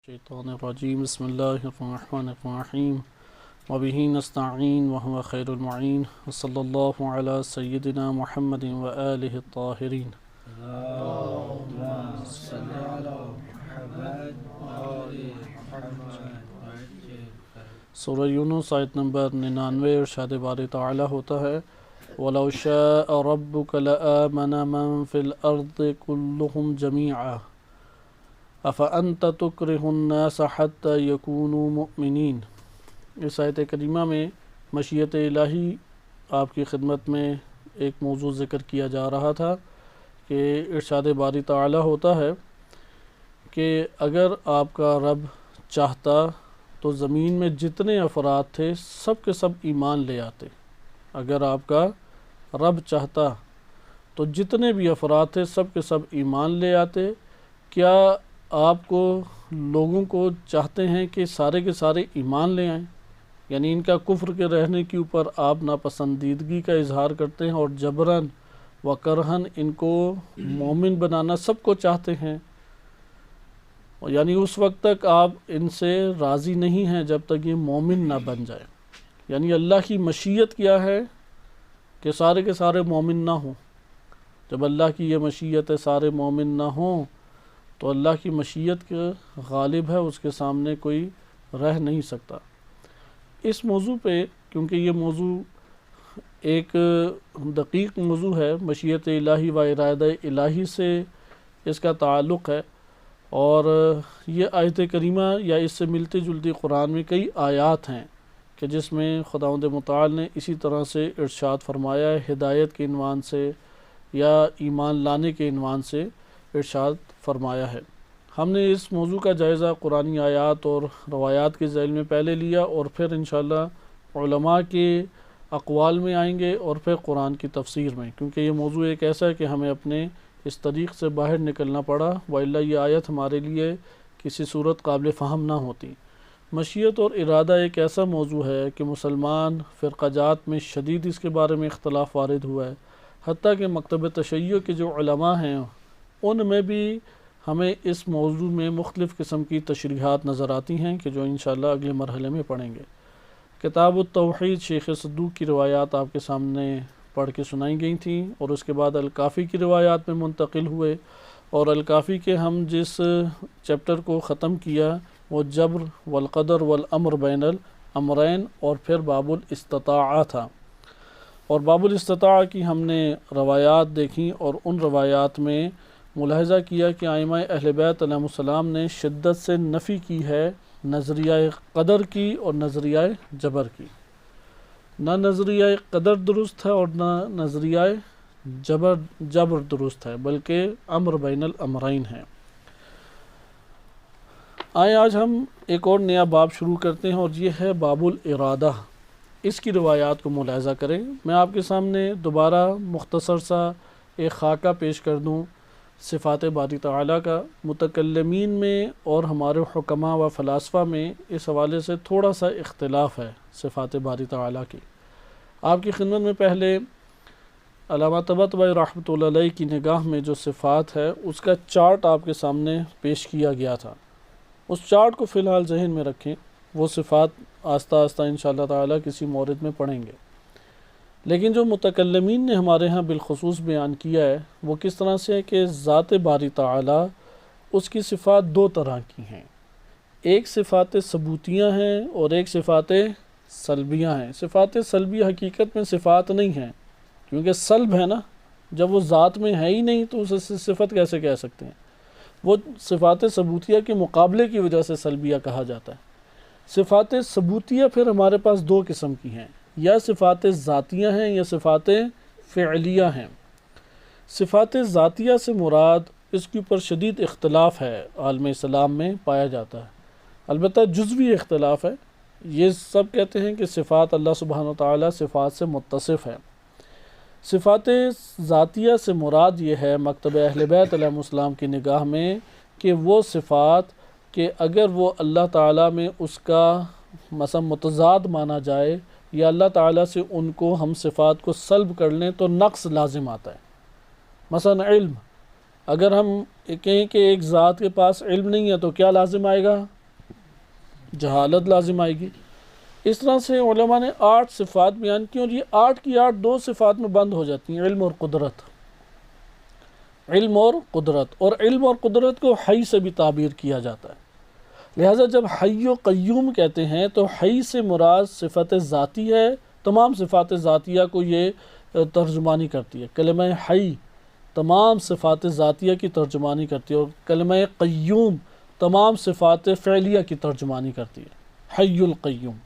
الشیطان الرجیم بسم اللہ الرحمن الرحیم وبہ نستعین وهو خیر المعین وصلی اللہ علی سیدنا محمد وآلہ الطاہرین۔ اللهم صل على محمد وآل محمد۔ سورہ یونس آیت نمبر 99 ارشاد باری تعالی ہوتا ہے وَلَوْ شَاءَ رَبُّكَ لَآمَنَ مَن فِي الْأَرْضِ كُلُّهُمْ جَمِيعًا أَفَأَنْتَ تُكْرِهُ النَّاسَ حَتَّى يَكُونُوا مُؤْمِنِينَ۔ اس آیت کریمہ میں مشیت الہی آپ کی خدمت میں ایک موضوع ذکر کیا جا رہا تھا کہ ارشاد باری تعالی ہوتا ہے کہ اگر آپ کا رب چاہتا تو زمین میں جتنے افراد تھے سب کے سب ایمان لے آتے۔ اگر آپ کا رب چاہتا تو جتنے بھی افراد تھے سب کے سب ایمان لے آتے۔ کیا آپ کو لوگوں کو چاہتے ہیں کہ سارے کے سارے ایمان لے آئیں؟ یعنی ان کا کفر کے رہنے کے اوپر آپ ناپسندیدگی کا اظہار کرتے ہیں اور جبراً و کرہن ان کو مومن بنانا سب کو چاہتے ہیں، یعنی اس وقت تک آپ ان سے راضی نہیں ہیں جب تک یہ مومن نہ بن جائے۔ یعنی اللہ کی مشیت کیا ہے کہ سارے کے سارے مومن نہ ہوں۔ جب اللہ کی یہ مشیت ہے سارے مومن نہ ہوں تو اللہ کی مشیت کے غالب ہے، اس کے سامنے کوئی رہ نہیں سکتا۔ اس موضوع پہ کیونکہ یہ موضوع ایک دقیق موضوع ہے، مشیت الہی و ارادہ الہی سے اس کا تعلق ہے، اور یہ آیت کریمہ یا اس سے ملتی جلتی قرآن میں کئی آیات ہیں کہ جس میں خداوند متعال نے اسی طرح سے ارشاد فرمایا ہے، ہدایت کے عنوان سے یا ایمان لانے کے عنوان سے ارشاد فرمایا ہے۔ ہم نے اس موضوع کا جائزہ قرآنی آیات اور روایات کے ذیل میں پہلے لیا، اور پھر انشاءاللہ علماء کے اقوال میں آئیں گے اور پھر قرآن کی تفسیر میں، کیونکہ یہ موضوع ایک ایسا ہے کہ ہمیں اپنے اس طریق سے باہر نکلنا پڑا، وإلا یہ آیت ہمارے لیے کسی صورت قابل فہم نہ ہوتی۔ مشیت اور ارادہ ایک ایسا موضوع ہے کہ مسلمان فرقہ جات میں شدید اس کے بارے میں اختلاف وارد ہوا ہے، حتیٰ کہ مکتب تشیع کے جو علماء ہیں ان میں بھی ہمیں اس موضوع میں مختلف قسم کی تشریحات نظر آتی ہیں کہ جو انشاءاللہ اگلے مرحلے میں پڑھیں گے۔ کتاب التوحید شیخ صدوق کی روایات آپ کے سامنے پڑھ کے سنائی گئی تھیں، اور اس کے بعد الکافی کی روایات میں منتقل ہوئے، اور الکافی کے ہم جس چیپٹر کو ختم کیا وہ جبر والقدر والامر بین الامرین اور پھر باب الاستطاعہ تھا، اور باب الاستطاعہ کی ہم نے روایات دیکھیں، اور ان روایات میں ملاحظہ کیا کہ ائمہ اہل بیت علیہم السلام نے شدت سے نفی کی ہے نظریہ قدر کی اور نظریہ جبر کی۔ نہ نظریہ قدر درست ہے اور نہ نظریہ جبر درست ہے، بلکہ امر بین الامرین ہے۔ آئیں آج ہم ایک اور نیا باب شروع کرتے ہیں، اور یہ ہے باب الارادہ۔ اس کی روایات کو ملاحظہ کریں۔ میں آپ کے سامنے دوبارہ مختصر سا ایک خاکہ پیش کر دوں صفات باری تعالیٰ کا۔ متکلمین میں اور ہمارے حکماء و فلاسفہ میں اس حوالے سے تھوڑا سا اختلاف ہے صفات باری تعالیٰ کی۔ آپ کی خدمت میں پہلے علامہ طباطبائی رحمۃ اللہ علیہ کی نگاہ میں جو صفات ہے اس کا چارٹ آپ کے سامنے پیش کیا گیا تھا، اس چارٹ کو فی الحال ذہن میں رکھیں۔ وہ صفات آہستہ آہستہ انشاءاللہ تعالیٰ کسی مورد میں پڑھیں گے، لیکن جو متکلمین نے ہمارے ہاں بالخصوص بیان کیا ہے وہ کس طرح سے ہے کہ ذات باری تعالیٰ اس کی صفات دو طرح کی ہیں، ایک صفات ثبوتیہ ہیں اور ایک صفات سلبیہ ہیں۔ صفات سلبیہ حقیقت میں صفات نہیں ہیں، کیونکہ سلب ہے نا، جب وہ ذات میں ہے ہی نہیں تو اسے صفت کیسے کہہ سکتے ہیں؟ وہ صفات ثبوتیہ کے مقابلے کی وجہ سے سلبیہ کہا جاتا ہے۔ صفات ثبوتیہ پھر ہمارے پاس دو قسم کی ہیں، یا صفات ذاتیہ ہیں یا صفات فعلیہ ہیں۔ صفات ذاتیہ سے مراد اس کے اوپر شدید اختلاف ہے، عالم اسلام میں پایا جاتا ہے، البتہ جزوی اختلاف ہے۔ یہ سب کہتے ہیں کہ صفات اللہ سبحانہ وتعالی صفات سے متصف ہے۔ صفات ذاتیہ سے مراد یہ ہے مکتب اہل بیت علیہ السلام کی نگاہ میں کہ وہ صفات کہ اگر وہ اللہ تعالیٰ میں اس کا مثلا متضاد مانا جائے یا اللہ تعالیٰ سے ان کو ہم صفات کو سلب کر لیں تو نقص لازم آتا ہے۔ مثلا علم، اگر ہم کہیں کہ ایک ذات کے پاس علم نہیں ہے تو کیا لازم آئے گا؟ جہالت لازم آئے گی۔ اس طرح سے علماء نے 8 صفات بیان کی، اور یہ 8 کی 8 2 صفات میں بند ہو جاتی ہیں، علم اور قدرت۔ علم اور قدرت، اور علم اور قدرت کو حی سے بھی تعبیر کیا جاتا ہے۔ لہٰذا جب حی و قیوم کہتے ہیں تو حی سے مراد صفت ذاتی ہے، تمام صفات ذاتیہ کو یہ ترجمانی کرتی ہے۔ کلمہ حی تمام صفات ذاتیہ کی ترجمانی کرتی ہے، اور کلمہ قیوم تمام صفات فعلیہ کی ترجمانی کرتی ہے، حی القیوم۔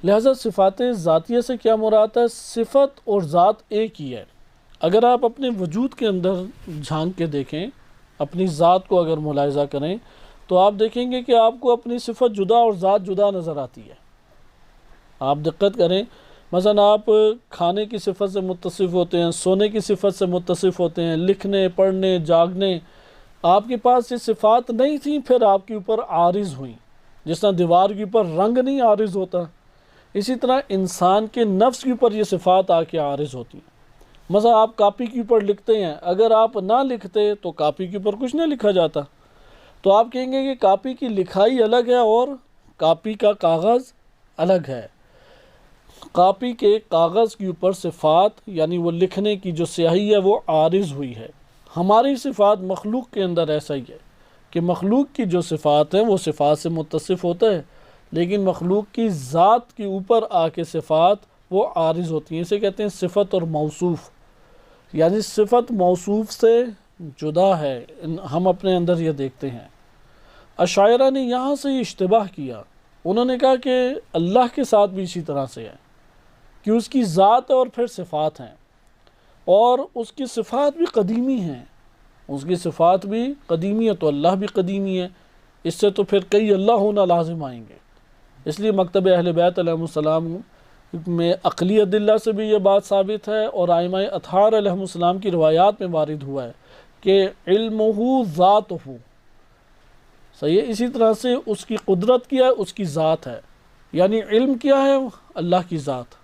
لہٰذا صفات ذاتیہ سے کیا مراد ہے؟ صفت اور ذات ایک ہی ہے۔ اگر آپ اپنے وجود کے اندر جھانک کے دیکھیں، اپنی ذات کو اگر ملاحظہ کریں، تو آپ دیکھیں گے کہ آپ کو اپنی صفت جدا اور ذات جدا نظر آتی ہے۔ آپ دقت کریں، مثلا آپ کھانے کی صفت سے متصف ہوتے ہیں، سونے کی صفت سے متصف ہوتے ہیں، لکھنے، پڑھنے، جاگنے، آپ کے پاس یہ صفات نہیں تھیں، پھر آپ کے اوپر عارض ہوئیں۔ جس طرح دیوار کے اوپر رنگ نہیں عارض ہوتا، اسی طرح انسان کے نفس کے اوپر یہ صفات آ کے عارض ہوتی ہیں۔ مثلا آپ کاپی کے اوپر لکھتے ہیں، اگر آپ نہ لکھتے تو کاپی کے اوپر کچھ نہ لکھا جاتا، تو آپ کہیں گے کہ کاپی کی لکھائی الگ ہے اور کاپی کا کاغذ الگ ہے۔ کاپی کے کاغذ کے اوپر صفات یعنی وہ لکھنے کی جو سیاہی ہے وہ عارض ہوئی ہے۔ ہماری صفات مخلوق کے اندر ایسا ہی ہے کہ مخلوق کی جو صفات ہیں وہ صفات سے متصف ہوتا ہے، لیکن مخلوق کی ذات کے اوپر آ کے صفات وہ عارض ہوتی ہیں۔ اسے کہتے ہیں صفت اور موصوف، یعنی صفت موصوف سے جدا ہے، ہم اپنے اندر یہ دیکھتے ہیں۔ اشاعرہ نے یہاں سے اشتباہ کیا، انہوں نے کہا کہ اللہ کے ساتھ بھی اسی طرح سے ہے کہ اس کی ذات اور پھر صفات ہیں، اور اس کی صفات بھی قدیمی ہیں، اس کی صفات بھی قدیمی ہے، تو اللہ بھی قدیمی ہے، اس سے تو پھر کئی اللہ ہونا لازم آئیں گے۔ اس لیے مکتب اہل بیت علیہ السلام میں عقلی ادلہ سے بھی یہ بات ثابت ہے، اور ائمہ اطہار علیہ السلام کی روایات میں وارد ہوا ہے کہ علمہ ذاتہ، صحیح ہے۔ اسی طرح سے اس کی قدرت کیا ہے؟ اس کی ذات ہے، یعنی علم کیا ہے؟ اللہ کی ذات۔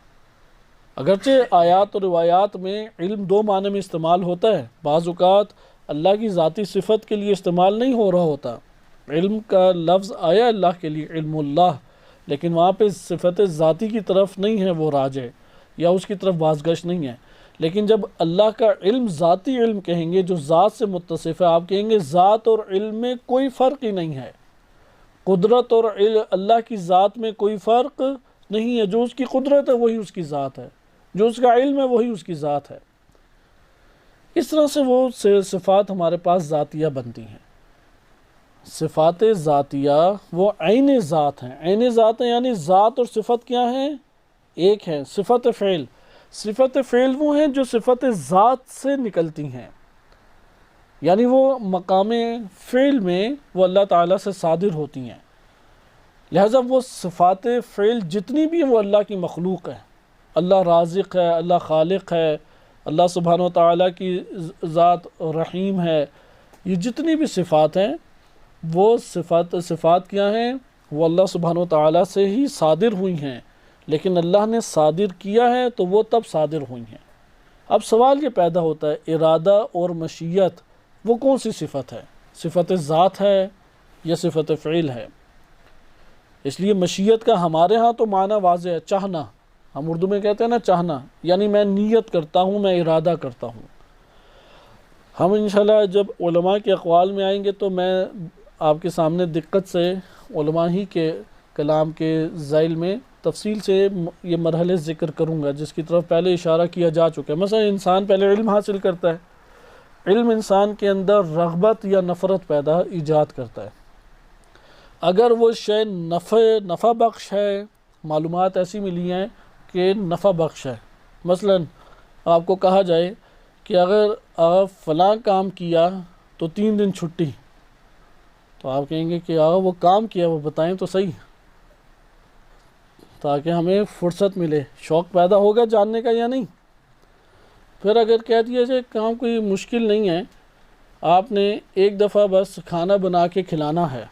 اگرچہ آیات اور روایات میں علم 2 معنی میں استعمال ہوتا ہے، بعض اوقات اللہ کی ذاتی صفت کے لیے استعمال نہیں ہو رہا ہوتا، علم کا لفظ آیا اللہ کے لیے، علم اللہ، لیکن وہاں پہ صفت ذاتی کی طرف نہیں ہے وہ راجع، یا اس کی طرف بازگشت نہیں ہے۔ لیکن جب اللہ کا علم ذاتی علم کہیں گے جو ذات سے متصف ہے، آپ کہیں گے ذات اور علم میں کوئی فرق ہی نہیں ہے، قدرت اور اللہ کی ذات میں کوئی فرق نہیں ہے، جو اس کی قدرت ہے وہی اس کی ذات ہے، جو اس کا علم ہے وہی اس کی ذات ہے۔ اس طرح سے وہ صفات ہمارے پاس ذاتیہ بنتی ہیں۔ صفات ذاتیہ وہ عین ذات ہیں، عین ذات ہیں، یعنی ذات اور صفت کیا ہیں؟ ایک ہیں۔ صفت فعل، صفت فعل وہ ہیں جو صفت ذات سے نکلتی ہیں، یعنی وہ مقام فعل میں وہ اللہ تعالیٰ سے صادر ہوتی ہیں، لہذا وہ صفات فعل جتنی بھی ہیں وہ اللہ کی مخلوق ہے۔ اللہ رازق ہے، اللہ خالق ہے، اللہ سبحانہ و تعالیٰ کی ذات رحیم ہے، یہ جتنی بھی صفات ہیں وہ صفات کیا ہیں؟ وہ اللہ سبحانہ و تعالیٰ سے ہی صادر ہوئی ہیں، لیکن اللہ نے صادر کیا ہے تو وہ تب صادر ہوئی ہیں۔ اب سوال یہ پیدا ہوتا ہے، ارادہ اور مشیت وہ کون سی صفت ہے؟ صفت ذات ہے یا صفت فعل ہے؟ اس لیے مشیت کا ہمارے ہاں تو معنی واضح ہے، چاہنا، ہم اردو میں کہتے ہیں نا چاہنا، یعنی میں نیت کرتا ہوں، میں ارادہ کرتا ہوں۔ ہم انشاءاللہ جب علماء کے اقوال میں آئیں گے تو میں آپ کے سامنے دقت سے علماء ہی کے کلام کے ذیل میں تفصیل سے یہ مرحلے ذکر کروں گا، جس کی طرف پہلے اشارہ کیا جا چکا ہے۔ مثلا انسان پہلے علم حاصل کرتا ہے، علم انسان کے اندر رغبت یا نفرت ایجاد کرتا ہے۔ اگر وہ شے نفع بخش ہے، معلومات ایسی ملی ہیں کہ نفع بخش ہے، مثلا آپ کو کہا جائے کہ اگر آپ فلاں کام کیا تو 3 دن چھٹی، تو آپ کہیں گے کہ وہ کام کیا وہ بتائیں تو صحیح، تاکہ ہمیں فرصت ملے، شوق پیدا ہوگا جاننے کا یا نہیں۔ پھر اگر کہہ دیا جائے کام کوئی مشکل نہیں ہے، آپ نے ایک دفعہ بس کھانا بنا کے کھلانا ہے،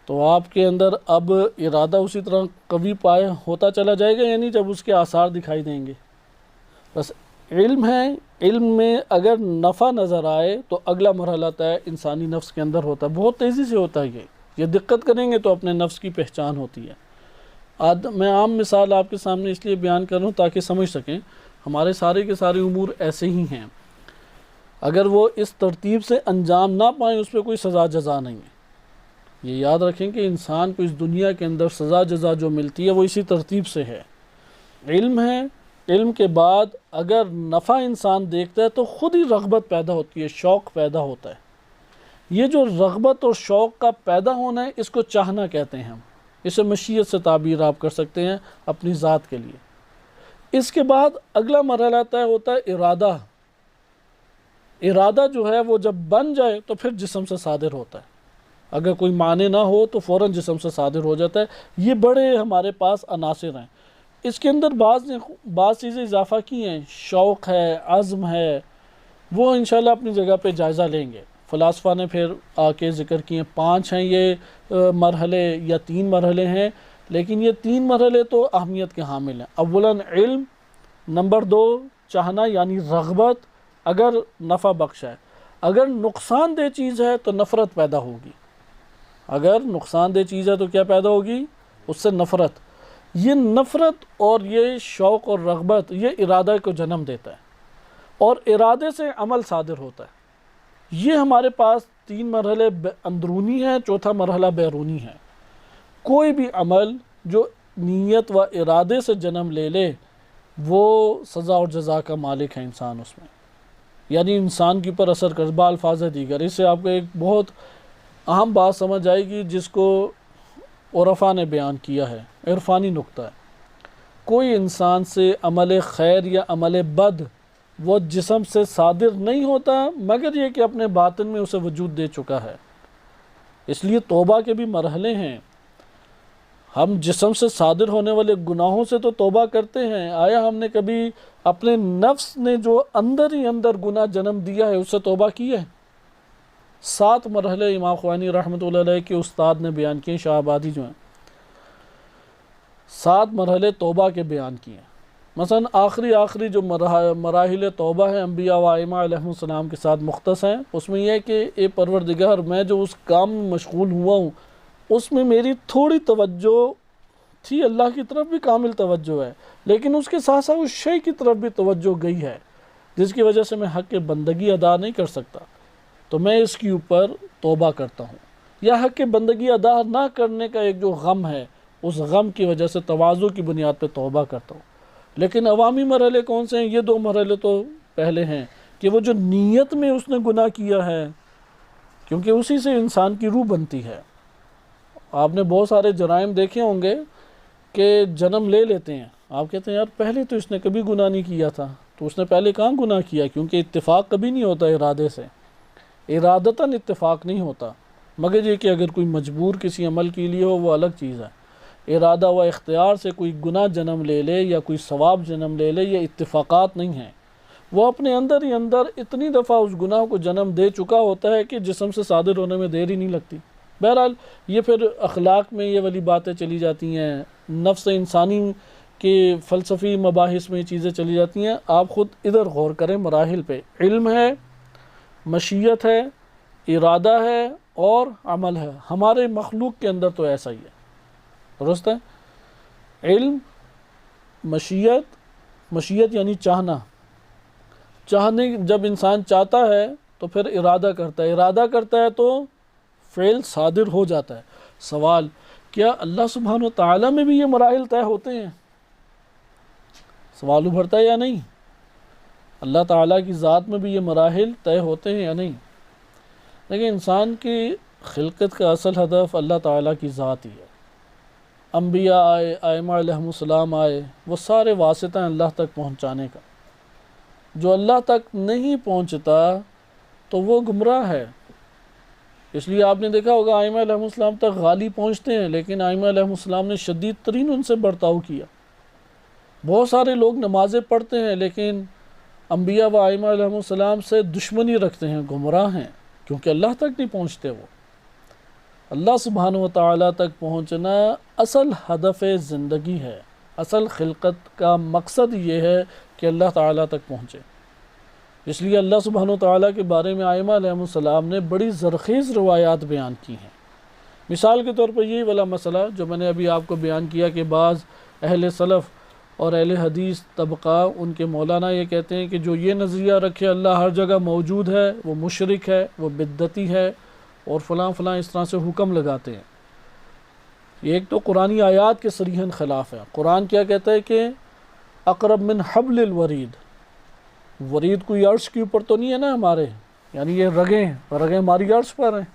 تو آپ کے اندر اب ارادہ اسی طرح قوی پائے ہوتا چلا جائے گا، یعنی جب اس کے آثار دکھائی دیں گے۔ بس علم ہے، علم میں اگر نفع نظر آئے تو اگلا مرحلہ طے انسانی نفس کے اندر ہوتا ہے، بہت تیزی سے ہوتا ہے، یہ دقت کریں گے تو اپنے نفس کی پہچان ہوتی ہے۔ میں عام مثال آپ کے سامنے اس لیے بیان کر رہا ہوں تاکہ سمجھ سکیں، ہمارے سارے کے سارے امور ایسے ہی ہیں، اگر وہ اس ترتیب سے انجام نہ پائیں اس پہ کوئی سزا جزا نہیں ہے۔ یہ یاد رکھیں کہ انسان کو اس دنیا کے اندر سزا جزا جو ملتی ہے وہ اسی ترتیب سے ہے۔ علم ہے، علم کے بعد اگر نفع انسان دیکھتا ہے تو خود ہی رغبت پیدا ہوتی ہے، شوق پیدا ہوتا ہے۔ یہ جو رغبت اور شوق کا پیدا ہونا ہے اس کو چاہنا کہتے ہیں ہم، اسے مشیت سے تعبیر آپ کر سکتے ہیں اپنی ذات کے لیے۔ اس کے بعد اگلا مرحلہ طے ہوتا ہے ارادہ۔ ارادہ جو ہے وہ جب بن جائے تو پھر جسم سے صادر ہوتا ہے، اگر کوئی معنی نہ ہو تو فوراً جسم سے صادر ہو جاتا ہے۔ یہ بڑے ہمارے پاس عناصر ہیں، اس کے اندر بعض چیزیں اضافہ کی ہیں، شوق ہے، عزم ہے، وہ انشاءاللہ اپنی جگہ پہ جائزہ لیں گے۔ فلاسفہ نے پھر آ کے ذکر کیے 5 ہیں یہ مرحلے یا 3 مرحلے ہیں، لیکن یہ 3 مرحلے تو اہمیت کے حامل ہیں۔ اولاً علم، نمبر 2 چاہنا یعنی رغبت اگر نفع بخش ہے، اگر نقصان دہ چیز ہے تو نفرت پیدا ہوگی، اگر نقصان دہ چیز ہے تو کیا پیدا ہوگی؟ اس سے نفرت۔ یہ نفرت اور یہ شوق اور رغبت یہ ارادہ کو جنم دیتا ہے اور ارادے سے عمل صادر ہوتا ہے۔ یہ ہمارے پاس 3 مرحلے اندرونی ہیں، چوتھا مرحلہ بیرونی ہے۔ کوئی بھی عمل جو نیت و ارادے سے جنم لے لے وہ سزا اور جزا کا مالک ہے انسان اس میں، یعنی انسان کے اوپر اثر کر بالفاظ دیگر۔ اس سے آپ کو ایک بہت اہم بات سمجھ آئے گی جس کو عرفا نے بیان کیا ہے، عرفانی نقطہ ہے۔ کوئی انسان سے عمل خیر یا عمل بد وہ جسم سے صادر نہیں ہوتا مگر یہ کہ اپنے باطن میں اسے وجود دے چکا ہے۔ اس لیے توبہ کے بھی مرحلے ہیں۔ ہم جسم سے صادر ہونے والے گناہوں سے تو توبہ کرتے ہیں، آیا ہم نے کبھی اپنے نفس نے جو اندر ہی اندر گناہ جنم دیا ہے اس سے توبہ کی ہے؟ 7 مرحلے امام خوانی رحمۃ اللہ علیہ کے استاد نے بیان کیے، شاہ آبادی جو ہیں، 7 مرحلے توبہ کے بیان کیے ہیں۔ مثلا آخری جو مراحل توبہ ہیں انبیاء و ائمہ علیہ السلام کے ساتھ مختص ہیں، اس میں یہ ہے کہ اے پروردگار میں جو اس کام میں مشغول ہوا ہوں اس میں میری تھوڑی توجہ تھی، اللہ کی طرف بھی کامل توجہ ہے، لیکن اس کے ساتھ ساتھ اس شے کی طرف بھی توجہ گئی ہے جس کی وجہ سے میں حق بندگی ادا نہیں کر سکتا، تو میں اس کے اوپر توبہ کرتا ہوں۔ یا حق بندگی ادا نہ کرنے کا ایک جو غم ہے اس غم کی وجہ سے تواضع کی بنیاد پہ توبہ کرتا ہوں۔ لیکن عوامی مرحلے کون سے ہیں؟ یہ 2 مرحلے تو پہلے ہیں کہ وہ جو نیت میں اس نے گناہ کیا ہے، کیونکہ اسی سے انسان کی روح بنتی ہے۔ آپ نے بہت سارے جرائم دیکھے ہوں گے کہ جنم لے لیتے ہیں، آپ کہتے ہیں یار پہلے تو اس نے کبھی گناہ نہیں کیا تھا، تو اس نے پہلے کہاں گناہ کیا؟ کیونکہ اتفاق کبھی نہیں ہوتا ارادے سے، ارادتاً اتفاق نہیں ہوتا، مگر یہ کہ اگر کوئی مجبور کسی عمل کے لیے ہو وہ الگ چیز ہے۔ ارادہ و اختیار سے کوئی گناہ جنم لے لے یا کوئی ثواب جنم لے لے یہ اتفاقات نہیں ہیں، وہ اپنے اندر ہی اندر اتنی دفعہ اس گناہ کو جنم دے چکا ہوتا ہے کہ جسم سے صادر ہونے میں دیر ہی نہیں لگتی۔ بہرحال یہ پھر اخلاق میں یہ والی باتیں چلی جاتی ہیں، نفس انسانی کے فلسفی مباحث میں یہ چیزیں چلی جاتی ہیں۔ آپ خود ادھر غور کریں مراحل پہ، علم ہے، مشیت ہے، ارادہ ہے اور عمل ہے۔ ہمارے مخلوق کے اندر تو ایسا ہی ہے، درست ہے؟ علم، مشیت یعنی چاہنا، جب انسان چاہتا ہے تو پھر ارادہ کرتا ہے، ارادہ کرتا ہے تو فعل صادر ہو جاتا ہے۔ سوال، کیا اللہ سبحانہ و تعالیٰ میں بھی یہ مراحل طے ہوتے ہیں؟ سوال ابھرتا ہے یا نہیں؟ اللہ تعالیٰ کی ذات میں بھی یہ مراحل طے ہوتے ہیں یا نہیں؟ لیکن انسان کی خلقت کا اصل ہدف اللہ تعالیٰ کی ذات ہی ہے۔ انبیاء آئے، ائمہ علیہ السلام آئے، وہ سارے واسطہ ہیں اللہ تک پہنچانے کا۔ جو اللہ تک نہیں پہنچتا تو وہ گمراہ ہے۔ اس لیے آپ نے دیکھا ہوگا ائمہ علیہ السلام تک غالی پہنچتے ہیں، لیکن ائمہ علیہ السلام نے شدید ترین ان سے برتاؤ کیا۔ بہت سارے لوگ نمازیں پڑھتے ہیں لیکن انبیاء و ائمہ علیہ السلام سے دشمنی رکھتے ہیں، گمراہ ہیں، کیونکہ اللہ تک نہیں پہنچتے۔ وہ اللہ سبحانہ و تعالیٰ تک پہنچنا اصل ہدف زندگی ہے، اصل خلقت کا مقصد یہ ہے کہ اللہ تعالیٰ تک پہنچے۔ اس لیے اللہ سبحانہ و تعالیٰ کے بارے میں ائمہ علیہ السلام نے بڑی زرخیز روایات بیان کی ہیں۔ مثال کے طور پر یہی والا مسئلہ جو میں نے ابھی آپ کو بیان کیا کہ بعض اہل سلف اور اہل حدیث طبقہ ان کے مولانا یہ کہتے ہیں کہ جو یہ نظریہ رکھے اللہ ہر جگہ موجود ہے وہ مشرک ہے، وہ بدعتی ہے، اور فلاں فلاں اس طرح سے حکم لگاتے ہیں۔ یہ ایک تو قرآنی آیات کے صریحاً خلاف ہے۔ قرآن کیا کہتا ہے کہ اقرب من حبل الورید، ورید کوئی عرش کے اوپر تو نہیں ہے نا ہمارے، یعنی یہ رگیں ہماری عرش پر ہیں،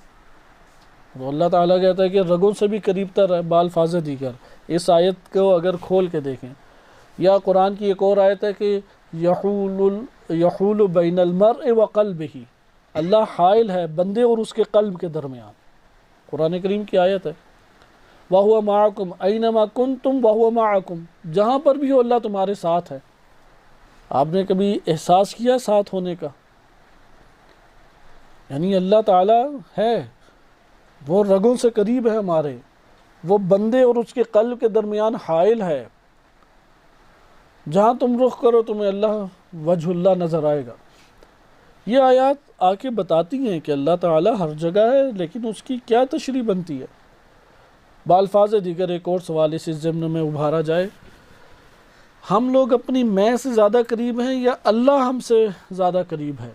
تو اللہ تعالیٰ کہتا ہے کہ رگوں سے بھی قریب تر ہے بالفاظ دیگر۔ اس آیت کو اگر کھول کے دیکھیں، یا قرآن کی ایک اور آیت ہے کہ یحول بین المرء وقلبہ، اللہ حائل ہے بندے اور اس کے قلب کے درمیان، قرآن کریم کی آیت ہے۔ وَهُوَ مَعَكُمْ أَيْنَمَا كُنْتُمْ وَهُوَ مَعَكُمْ، جہاں پر بھی ہو اللہ تمہارے ساتھ ہے۔ آپ نے کبھی احساس کیا ساتھ ہونے کا؟ یعنی اللہ تعالیٰ ہے، وہ رگوں سے قریب ہے ہمارے، وہ بندے اور اس کے قلب کے درمیان حائل ہے، جہاں تم رخ کرو تمہیں اللہ وجہ اللہ نظر آئے گا۔ یہ آیات آ کے بتاتی ہیں کہ اللہ تعالیٰ ہر جگہ ہے، لیکن اس کی کیا تشریح بنتی ہے؟ بالفاظ دیگر ایک اور سوال اس ضمن میں ابھارا جائے، ہم لوگ اپنی میں سے زیادہ قریب ہیں یا اللہ ہم سے زیادہ قریب ہے؟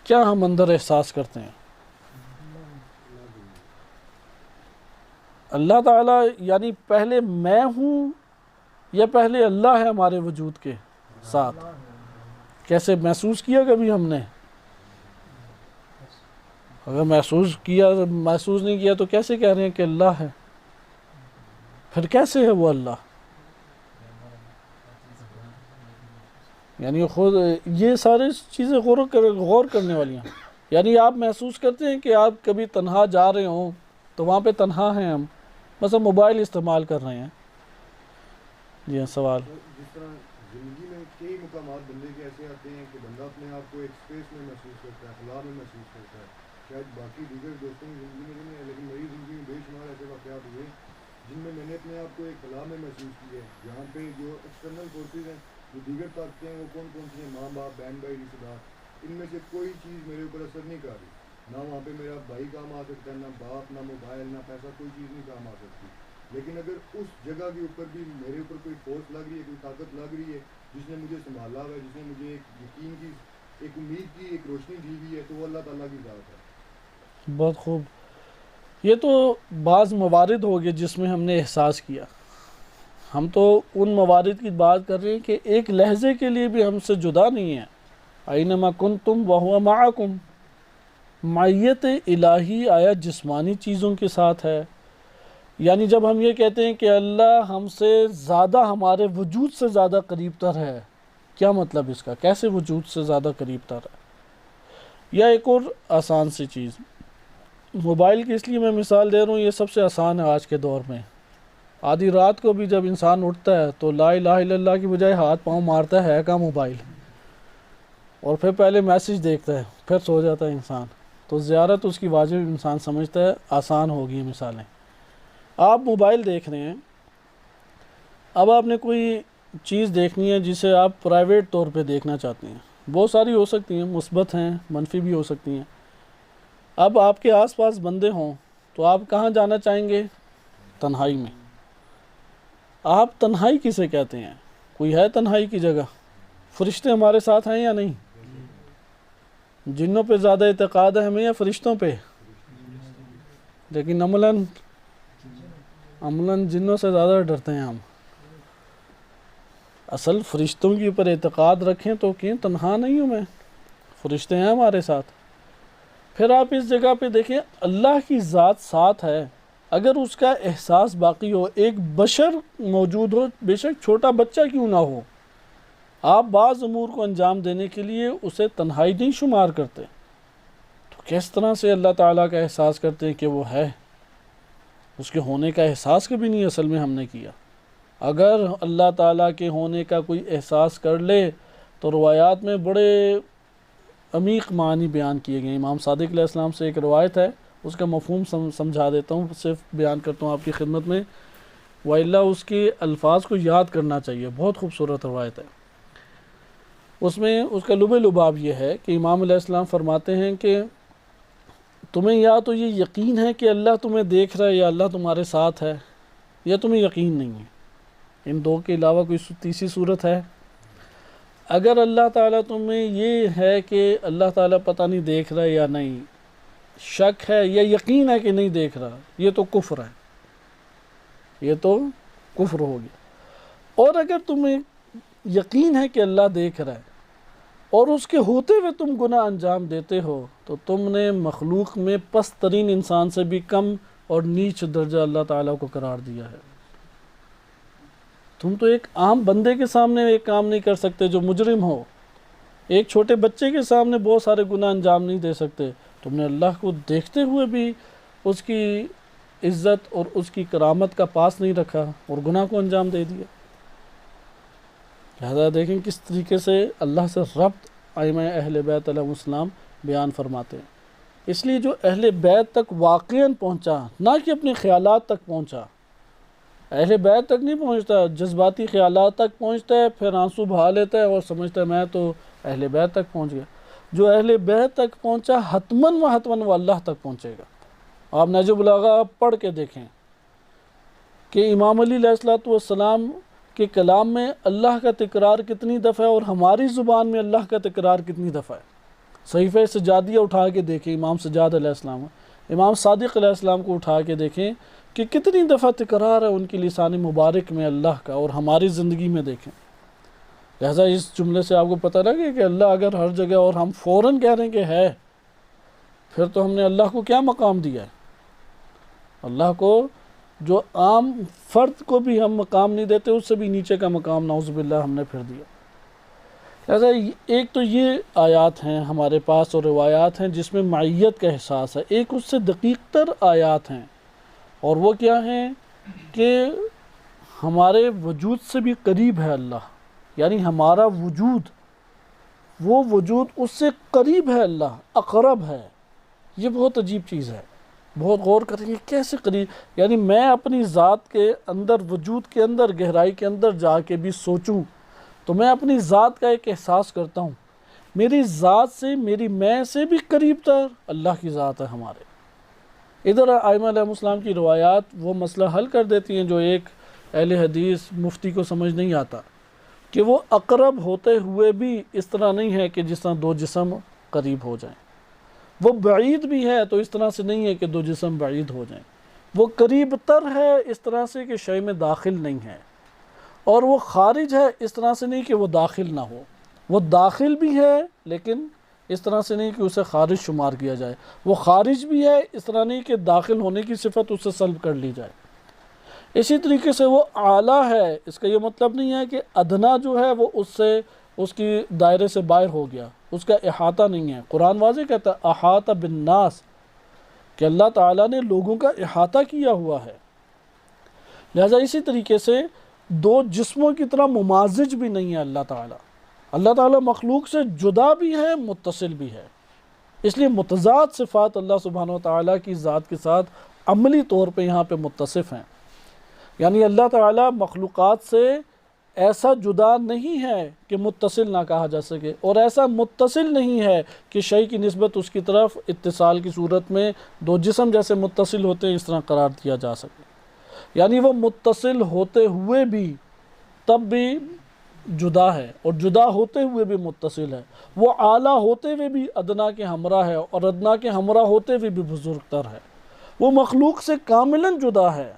کیا ہم اندر احساس کرتے ہیں؟ اللہ تعالیٰ یعنی پہلے میں ہوں یا پہلے اللہ ہے ہمارے وجود کے ساتھ؟ کیسے محسوس کیا کبھی ہم نے؟ اگر محسوس نہیں کیا تو کیسے کہہ رہے ہیں کہ اللہ ہے؟ پھر کیسے ہے وہ اللہ؟ یعنی خود یہ ساری چیزیں غور کرنے والی ہیں۔ یعنی آپ محسوس کرتے ہیں کہ آپ کبھی تنہا جا رہے ہوں تو وہاں پہ تنہا ہیں ہم، مثلا موبائل استعمال کر رہے ہیں۔ جی ہاں، سوال۔ جس طرح زندگی میں کئی مقامات بندے کے ایسے آتے ہیں کہ بندہ اپنے آپ کو ایک اسپیس میں محسوس کرتا ہے، خلا میں محسوس کرتا ہے، شاید باقی دیگر دوستوں کی زندگی میں نہیں ہے، لیکن میری زندگی میں بے شمار ایسے واقعات ہوئے جن میں میں نے اپنے آپ کو ایک خلا میں محسوس کیا ہے، جہاں پہ جو ایکسٹرنل فورسز ہیں، جو دیگر طاقتیں ہیں، وہ کون سی ہیں، ماں باپ، بہن بھائی، رشتے دار، ان میں سے کوئی چیز میرے اوپر اثر نہیں کر رہی۔ نہ وہاں پہ میرا بھائی کام آ سکتا ہے، نہ باپ، نہ موبائل، نہ پیسہ، کوئی چیز نہیں کام آ سکتی۔ لیکن اگر اس جگہ کے اوپر بھی میرے اوپر کوئی فورس لگ رہی ہے، کوئی طاقت لگ رہی ہے جس نے مجھے سنبھالا ہوا ہے، جس نے مجھے ایک یقین کی، ایک امید کی، ایک روشنی دی ہوئی ہے، تو وہ اللہ تعالیٰ کی ذات ہے۔ بہت خوب۔ یہ تو بعض موارد ہو گئے جس میں ہم نے احساس کیا، ہم تو ان موارد کی بات کر رہے ہیں کہ ایک لہجے کے لیے بھی ہم سے جدا نہیں ہے۔ اینما کنتم وہو معکم، معیت الہی آیا جسمانی چیزوں کے ساتھ ہے؟ یعنی جب ہم یہ کہتے ہیں کہ اللہ ہم سے زیادہ، ہمارے وجود سے زیادہ قریب تر ہے، کیا مطلب اس کا؟ کیسے وجود سے زیادہ قریب تر ہے؟ یا ایک اور آسان سی چیز، موبائل کی اس لیے میں مثال دے رہا ہوں، یہ سب سے آسان ہے آج کے دور میں۔ آدھی رات کو بھی جب انسان اٹھتا ہے تو لا الہ الا اللہ کی بجائے ہاتھ پاؤں مارتا ہے کا موبائل، اور پھر پہلے میسج دیکھتا ہے، پھر سو جاتا ہے انسان۔ تو زیارت اس کی واجب انسان سمجھتا ہے، آسان ہوگی مثالیں۔ آپ موبائل دیکھ رہے ہیں، اب آپ نے کوئی چیز دیکھنی ہے جسے آپ پرائیویٹ طور پہ دیکھنا چاہتے ہیں، بہت ساری ہو سکتی ہیں، مثبت ہیں، منفی بھی ہو سکتی ہیں۔ اب آپ کے آس پاس بندے ہوں تو آپ کہاں جانا چاہیں گے؟ تنہائی میں۔ آپ تنہائی کسے کہتے ہیں؟ کوئی ہے تنہائی کی جگہ؟ فرشتے ہمارے ساتھ ہیں یا نہیں؟ جنوں پہ زیادہ اعتقاد ہے ہمیں یا فرشتوں پہ؟ لیکن عملاً جنوں سے زیادہ ڈرتے ہیں ہم۔ اصل فرشتوں کے اوپر اعتقاد رکھیں تو کیوں تنہا نہیں ہوں میں، فرشتے ہیں ہمارے ساتھ۔ پھر آپ اس جگہ پہ دیکھیں، اللہ کی ذات ساتھ ہے، اگر اس کا احساس باقی ہو، ایک بشر موجود ہو، بے شک چھوٹا بچہ کیوں نہ ہو، آپ بعض امور کو انجام دینے کے لیے اسے تنہائی نہیں شمار کرتے، تو کس طرح سے اللہ تعالیٰ کا احساس کرتے ہیں کہ وہ ہے؟ اس کے ہونے کا احساس کبھی نہیں اصل میں ہم نے کیا۔ اگر اللہ تعالیٰ کے ہونے کا کوئی احساس کر لے تو روایات میں بڑے عمیق معنی بیان کیے گئے۔ امام صادق علیہ السلام سے ایک روایت ہے، اس کا مفہوم سمجھا دیتا ہوں، صرف بیان کرتا ہوں آپ کی خدمت میں، وَإِلَّا اس کے الفاظ کو یاد کرنا چاہیے، بہت خوبصورت روایت ہے۔ اس میں اس کا لب لباب یہ ہے کہ امام علیہ السلام فرماتے ہیں کہ تمہیں یا تو یہ یقین ہے کہ اللہ تمہیں دیکھ رہا ہے یا اللہ تمہارے ساتھ ہے، یا تمہیں یقین نہیں ہے۔ ان دو کے علاوہ کوئی تیسری صورت ہے؟ اگر اللہ تعالیٰ تمہیں یہ ہے کہ اللہ تعالیٰ پتہ نہیں دیکھ رہا ہے یا نہیں، شک ہے یا یقین ہے کہ نہیں دیکھ رہا، یہ تو کفر ہے، یہ تو کفر ہو گیا۔ اور اگر تمہیں یقین ہے کہ اللہ دیکھ رہا ہے اور اس کے ہوتے ہوئے تم گناہ انجام دیتے ہو، تو تم نے مخلوق میں پست ترین انسان سے بھی کم اور نیچ درجہ اللہ تعالیٰ کو قرار دیا ہے۔ تم تو ایک عام بندے کے سامنے ایک کام نہیں کر سکتے جو مجرم ہو، ایک چھوٹے بچے کے سامنے بہت سارے گناہ انجام نہیں دے سکتے، تم نے اللہ کو دیکھتے ہوئے بھی اس کی عزت اور اس کی کرامت کا پاس نہیں رکھا اور گناہ کو انجام دے دیا۔ لہذا دیکھیں کس طریقے سے اللہ سے ربط ائمہ اہل بیت علیہ السلام بیان فرماتے ہیں۔ اس لیے جو اہل بیت تک واقعاً پہنچا، نہ کہ اپنے خیالات تک پہنچا، اہل بیت تک نہیں پہنچتا، جذباتی خیالات تک پہنچتا ہے، پھر آنسو بہا لیتا ہے اور سمجھتا ہے میں تو اہل بیت تک پہنچ گیا۔ جو اہل بیت تک پہنچا حتماً وہ اللہ تک پہنچے گا۔ آپ نہج البلاغہ پڑھ کے دیکھیں کہ امام علی علیہ السلام کے کلام میں اللہ کا تکرار کتنی دفعہ ہے اور ہماری زبان میں اللہ کا تکرار کتنی دفعہ ہے۔ صحیفہ سجادیہ اٹھا کے دیکھیں، امام سجاد علیہ السلام، امام صادق علیہ السلام کو اٹھا کے دیکھیں کہ کتنی دفعہ تکرار ہے ان کی لسان مبارک میں اللہ کا، اور ہماری زندگی میں دیکھیں۔ لہذا اس جملے سے آپ کو پتہ لگے کہ اللہ اگر ہر جگہ اور ہم فوراً کہہ رہے ہیں کہ ہے، پھر تو ہم نے اللہ کو کیا مقام دیا ہے؟ اللہ کو جو عام فرد کو بھی ہم مقام نہیں دیتے، اس سے بھی نیچے کا مقام نعوذ باللہ ہم نے پھر دیا۔ لہذا ایک تو یہ آیات ہیں ہمارے پاس اور روایات ہیں جس میں معیت کا احساس ہے، ایک اس سے دقیق تر آیات ہیں، اور وہ کیا ہیں کہ ہمارے وجود سے بھی قریب ہے اللہ، یعنی ہمارا وجود، وہ وجود اس سے قریب ہے، اللہ اقرب ہے۔ یہ بہت عجیب چیز ہے، بہت غور کریں گے کیسے قریب، یعنی میں اپنی ذات کے اندر، وجود کے اندر، گہرائی کے اندر جا کے بھی سوچوں تو میں اپنی ذات کا ایک احساس کرتا ہوں، میری ذات سے، میری میں سے بھی قریب تر اللہ کی ذات ہے ہمارے۔ ادھر ائمہ علیہ السلام کی روایات وہ مسئلہ حل کر دیتی ہیں جو ایک اہل حدیث مفتی کو سمجھ نہیں آتا، کہ وہ اقرب ہوتے ہوئے بھی اس طرح نہیں ہے کہ جس طرح دو جسم قریب ہو جائیں، وہ بعید بھی ہے تو اس طرح سے نہیں ہے کہ دو جسم بعید ہو جائیں، وہ قریب تر ہے اس طرح سے کہ شے میں داخل نہیں ہے، اور وہ خارج ہے اس طرح سے نہیں کہ وہ داخل نہ ہو، وہ داخل بھی ہے لیکن اس طرح سے نہیں کہ اسے خارج شمار کیا جائے، وہ خارج بھی ہے اس طرح نہیں کہ داخل ہونے کی صفت اس سے سلب کر لی جائے۔ اسی طریقے سے وہ اعلیٰ ہے، اس کا یہ مطلب نہیں ہے کہ ادنا جو ہے وہ اس سے، اس کی دائرے سے باہر ہو گیا، اس کا احاطہ نہیں ہے۔ قرآن واضح کہتا ہے احاطہ بالناس، کہ اللہ تعالیٰ نے لوگوں کا احاطہ کیا ہوا ہے۔ لہذا اسی طریقے سے دو جسموں کی طرح ممازج بھی نہیں ہے اللہ تعالیٰ۔ اللہ تعالیٰ مخلوق سے جدا بھی ہے، متصل بھی ہے، اس لیے متضاد صفات اللہ سبحانہ و تعالیٰ کی ذات کے ساتھ عملی طور پہ یہاں پہ متصف ہیں، یعنی اللہ تعالیٰ مخلوقات سے ایسا جدا نہیں ہے کہ متصل نہ کہا جا سکے، اور ایسا متصل نہیں ہے کہ شے کی نسبت اس کی طرف اتصال کی صورت میں دو جسم جیسے متصل ہوتے ہیں اس طرح قرار دیا جا سکے، یعنی وہ متصل ہوتے ہوئے بھی تب بھی جدا ہے، اور جدا ہوتے ہوئے بھی متصل ہے، وہ اعلیٰ ہوتے ہوئے بھی ادنا کے ہمراہ ہے، اور ادنا کے ہمراہ ہوتے ہوئے بھی بزرگ تر ہے، وہ مخلوق سے کاملاً جدا ہے۔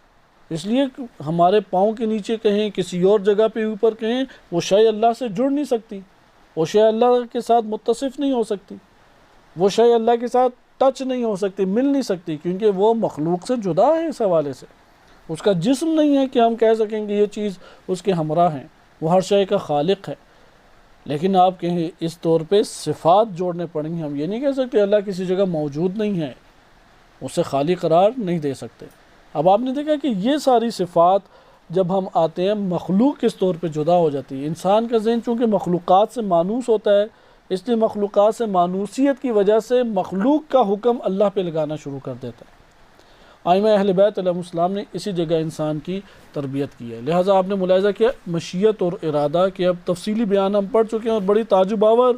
اس لیے ہمارے پاؤں کے نیچے کہیں، کسی اور جگہ پہ اوپر کہیں، وہ شے اللہ سے جڑ نہیں سکتی، وہ شے اللہ کے ساتھ متصف نہیں ہو سکتی، وہ شے اللہ کے ساتھ ٹچ نہیں ہو سکتی، مل نہیں سکتی، کیونکہ وہ مخلوق سے جدا ہے، اس حوالے سے اس کا جسم نہیں ہے کہ ہم کہہ سکیں کہ یہ چیز اس کے ہمراہ ہیں، وہ ہر شے کا خالق ہے۔ لیکن آپ کہیں اس طور پہ صفات جوڑنے پڑیں گے، ہم یہ نہیں کہہ سکتے اللہ کسی جگہ موجود نہیں ہے، اسے خالق قرار نہیں دے سکتے۔ اب آپ نے دیکھا کہ یہ ساری صفات جب ہم آتے ہیں مخلوق کس طور پہ جدا ہو جاتی ہے۔ انسان کا ذہن چونکہ مخلوقات سے مانوس ہوتا ہے، اس لیے مخلوقات سے مانوسیت کی وجہ سے مخلوق کا حکم اللہ پہ لگانا شروع کر دیتا ہے۔ ائمہ اہل بیت علیہ السلام نے اسی جگہ انسان کی تربیت کی ہے۔ لہٰذا آپ نے ملاحظہ کیا مشیت اور ارادہ کے اب تفصیلی بیان ہم پڑھ چکے ہیں، اور بڑی تعجب آور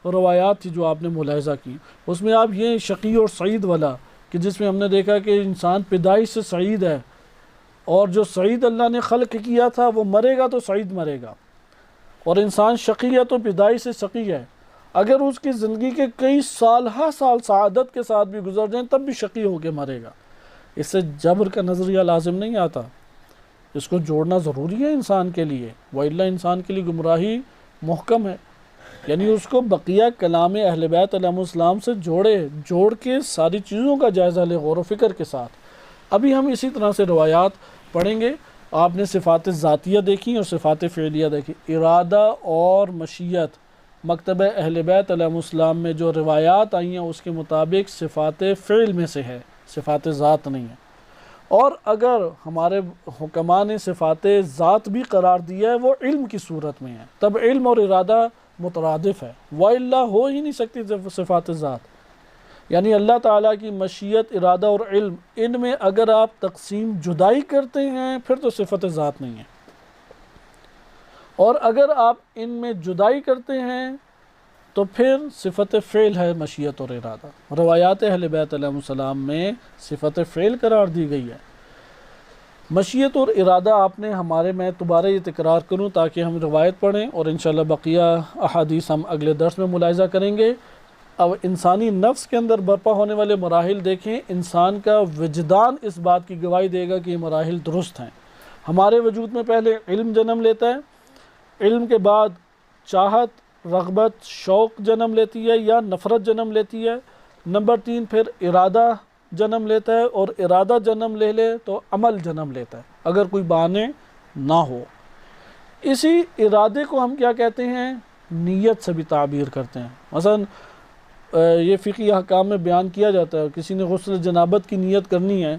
روایات تھی جو آپ نے ملاحظہ کی، اس میں آپ یہ شقی اور سعید والا کہ جس میں ہم نے دیکھا کہ انسان پیدائش سے سعید ہے، اور جو سعید اللہ نے خلق کیا تھا وہ مرے گا تو سعید مرے گا، اور انسان شقی ہے تو پیدائش سے شقی ہے، اگر اس کی زندگی کے کئی سال سعادت کے ساتھ بھی گزر جائیں تب بھی شقی ہو کے مرے گا۔ اس سے جبر کا نظریہ لازم نہیں آتا، اس کو جوڑنا ضروری ہے انسان کے لیے، وَإِلَّا انسان کے لیے گمراہی محکم ہے، یعنی اس کو بقیہ کلام اہل بیت علیہم السلام سے جوڑ کے ساری چیزوں کا جائزہ لے غور و فکر کے ساتھ۔ ابھی ہم اسی طرح سے روایات پڑھیں گے۔ آپ نے صفات ذاتیہ دیکھی اور صفات فعلیہ دیکھی۔ ارادہ اور مشیت مکتبہ اہل بیت علیہم السلام میں جو روایات آئی ہیں اس کے مطابق صفات فعل میں سے ہے، صفات ذات نہیں ہے، اور اگر ہمارے حکماء نے صفات ذات بھی قرار دیا ہے وہ علم کی صورت میں ہے، تب علم اور ارادہ مترادف ہے، وَإِلَّا ہو ہی نہیں سکتی صفات ذات۔ یعنی اللہ تعالیٰ کی مشیت، ارادہ اور علم، ان میں اگر آپ تقسیم جدائی کرتے ہیں پھر تو صفت ذات نہیں ہے، اور اگر آپ ان میں جدائی کرتے ہیں تو پھر صفت فعل ہے مشیت اور ارادہ۔ روایات اہل بیت علیہ السلام میں صفت فعل قرار دی گئی ہے۔ مشیت اور ارادہ آپ نے ہمارے، میں دوبارہ یہ تکرار کروں تاکہ ہم روایت پڑھیں اور انشاءاللہ بقیہ احادیث ہم اگلے درس میں ملاحظہ کریں گے۔ اب انسانی نفس کے اندر برپا ہونے والے مراحل دیکھیں، انسان کا وجدان اس بات کی گواہی دے گا کہ یہ مراحل درست ہیں۔ ہمارے وجود میں پہلے علم جنم لیتا ہے، علم کے بعد چاہت، رغبت، شوق جنم لیتی ہے یا نفرت جنم لیتی ہے۔ نمبر 3 پھر ارادہ جنم لیتا ہے، اور ارادہ جنم لے تو عمل جنم لیتا ہے اگر کوئی بہانے نہ ہو۔ اسی ارادے کو ہم کیا کہتے ہیں؟ نیت سے بھی تعبیر کرتے ہیں۔ مثلا یہ فقہی احکام میں بیان کیا جاتا ہے، کسی نے غسل جنابت کی نیت کرنی ہے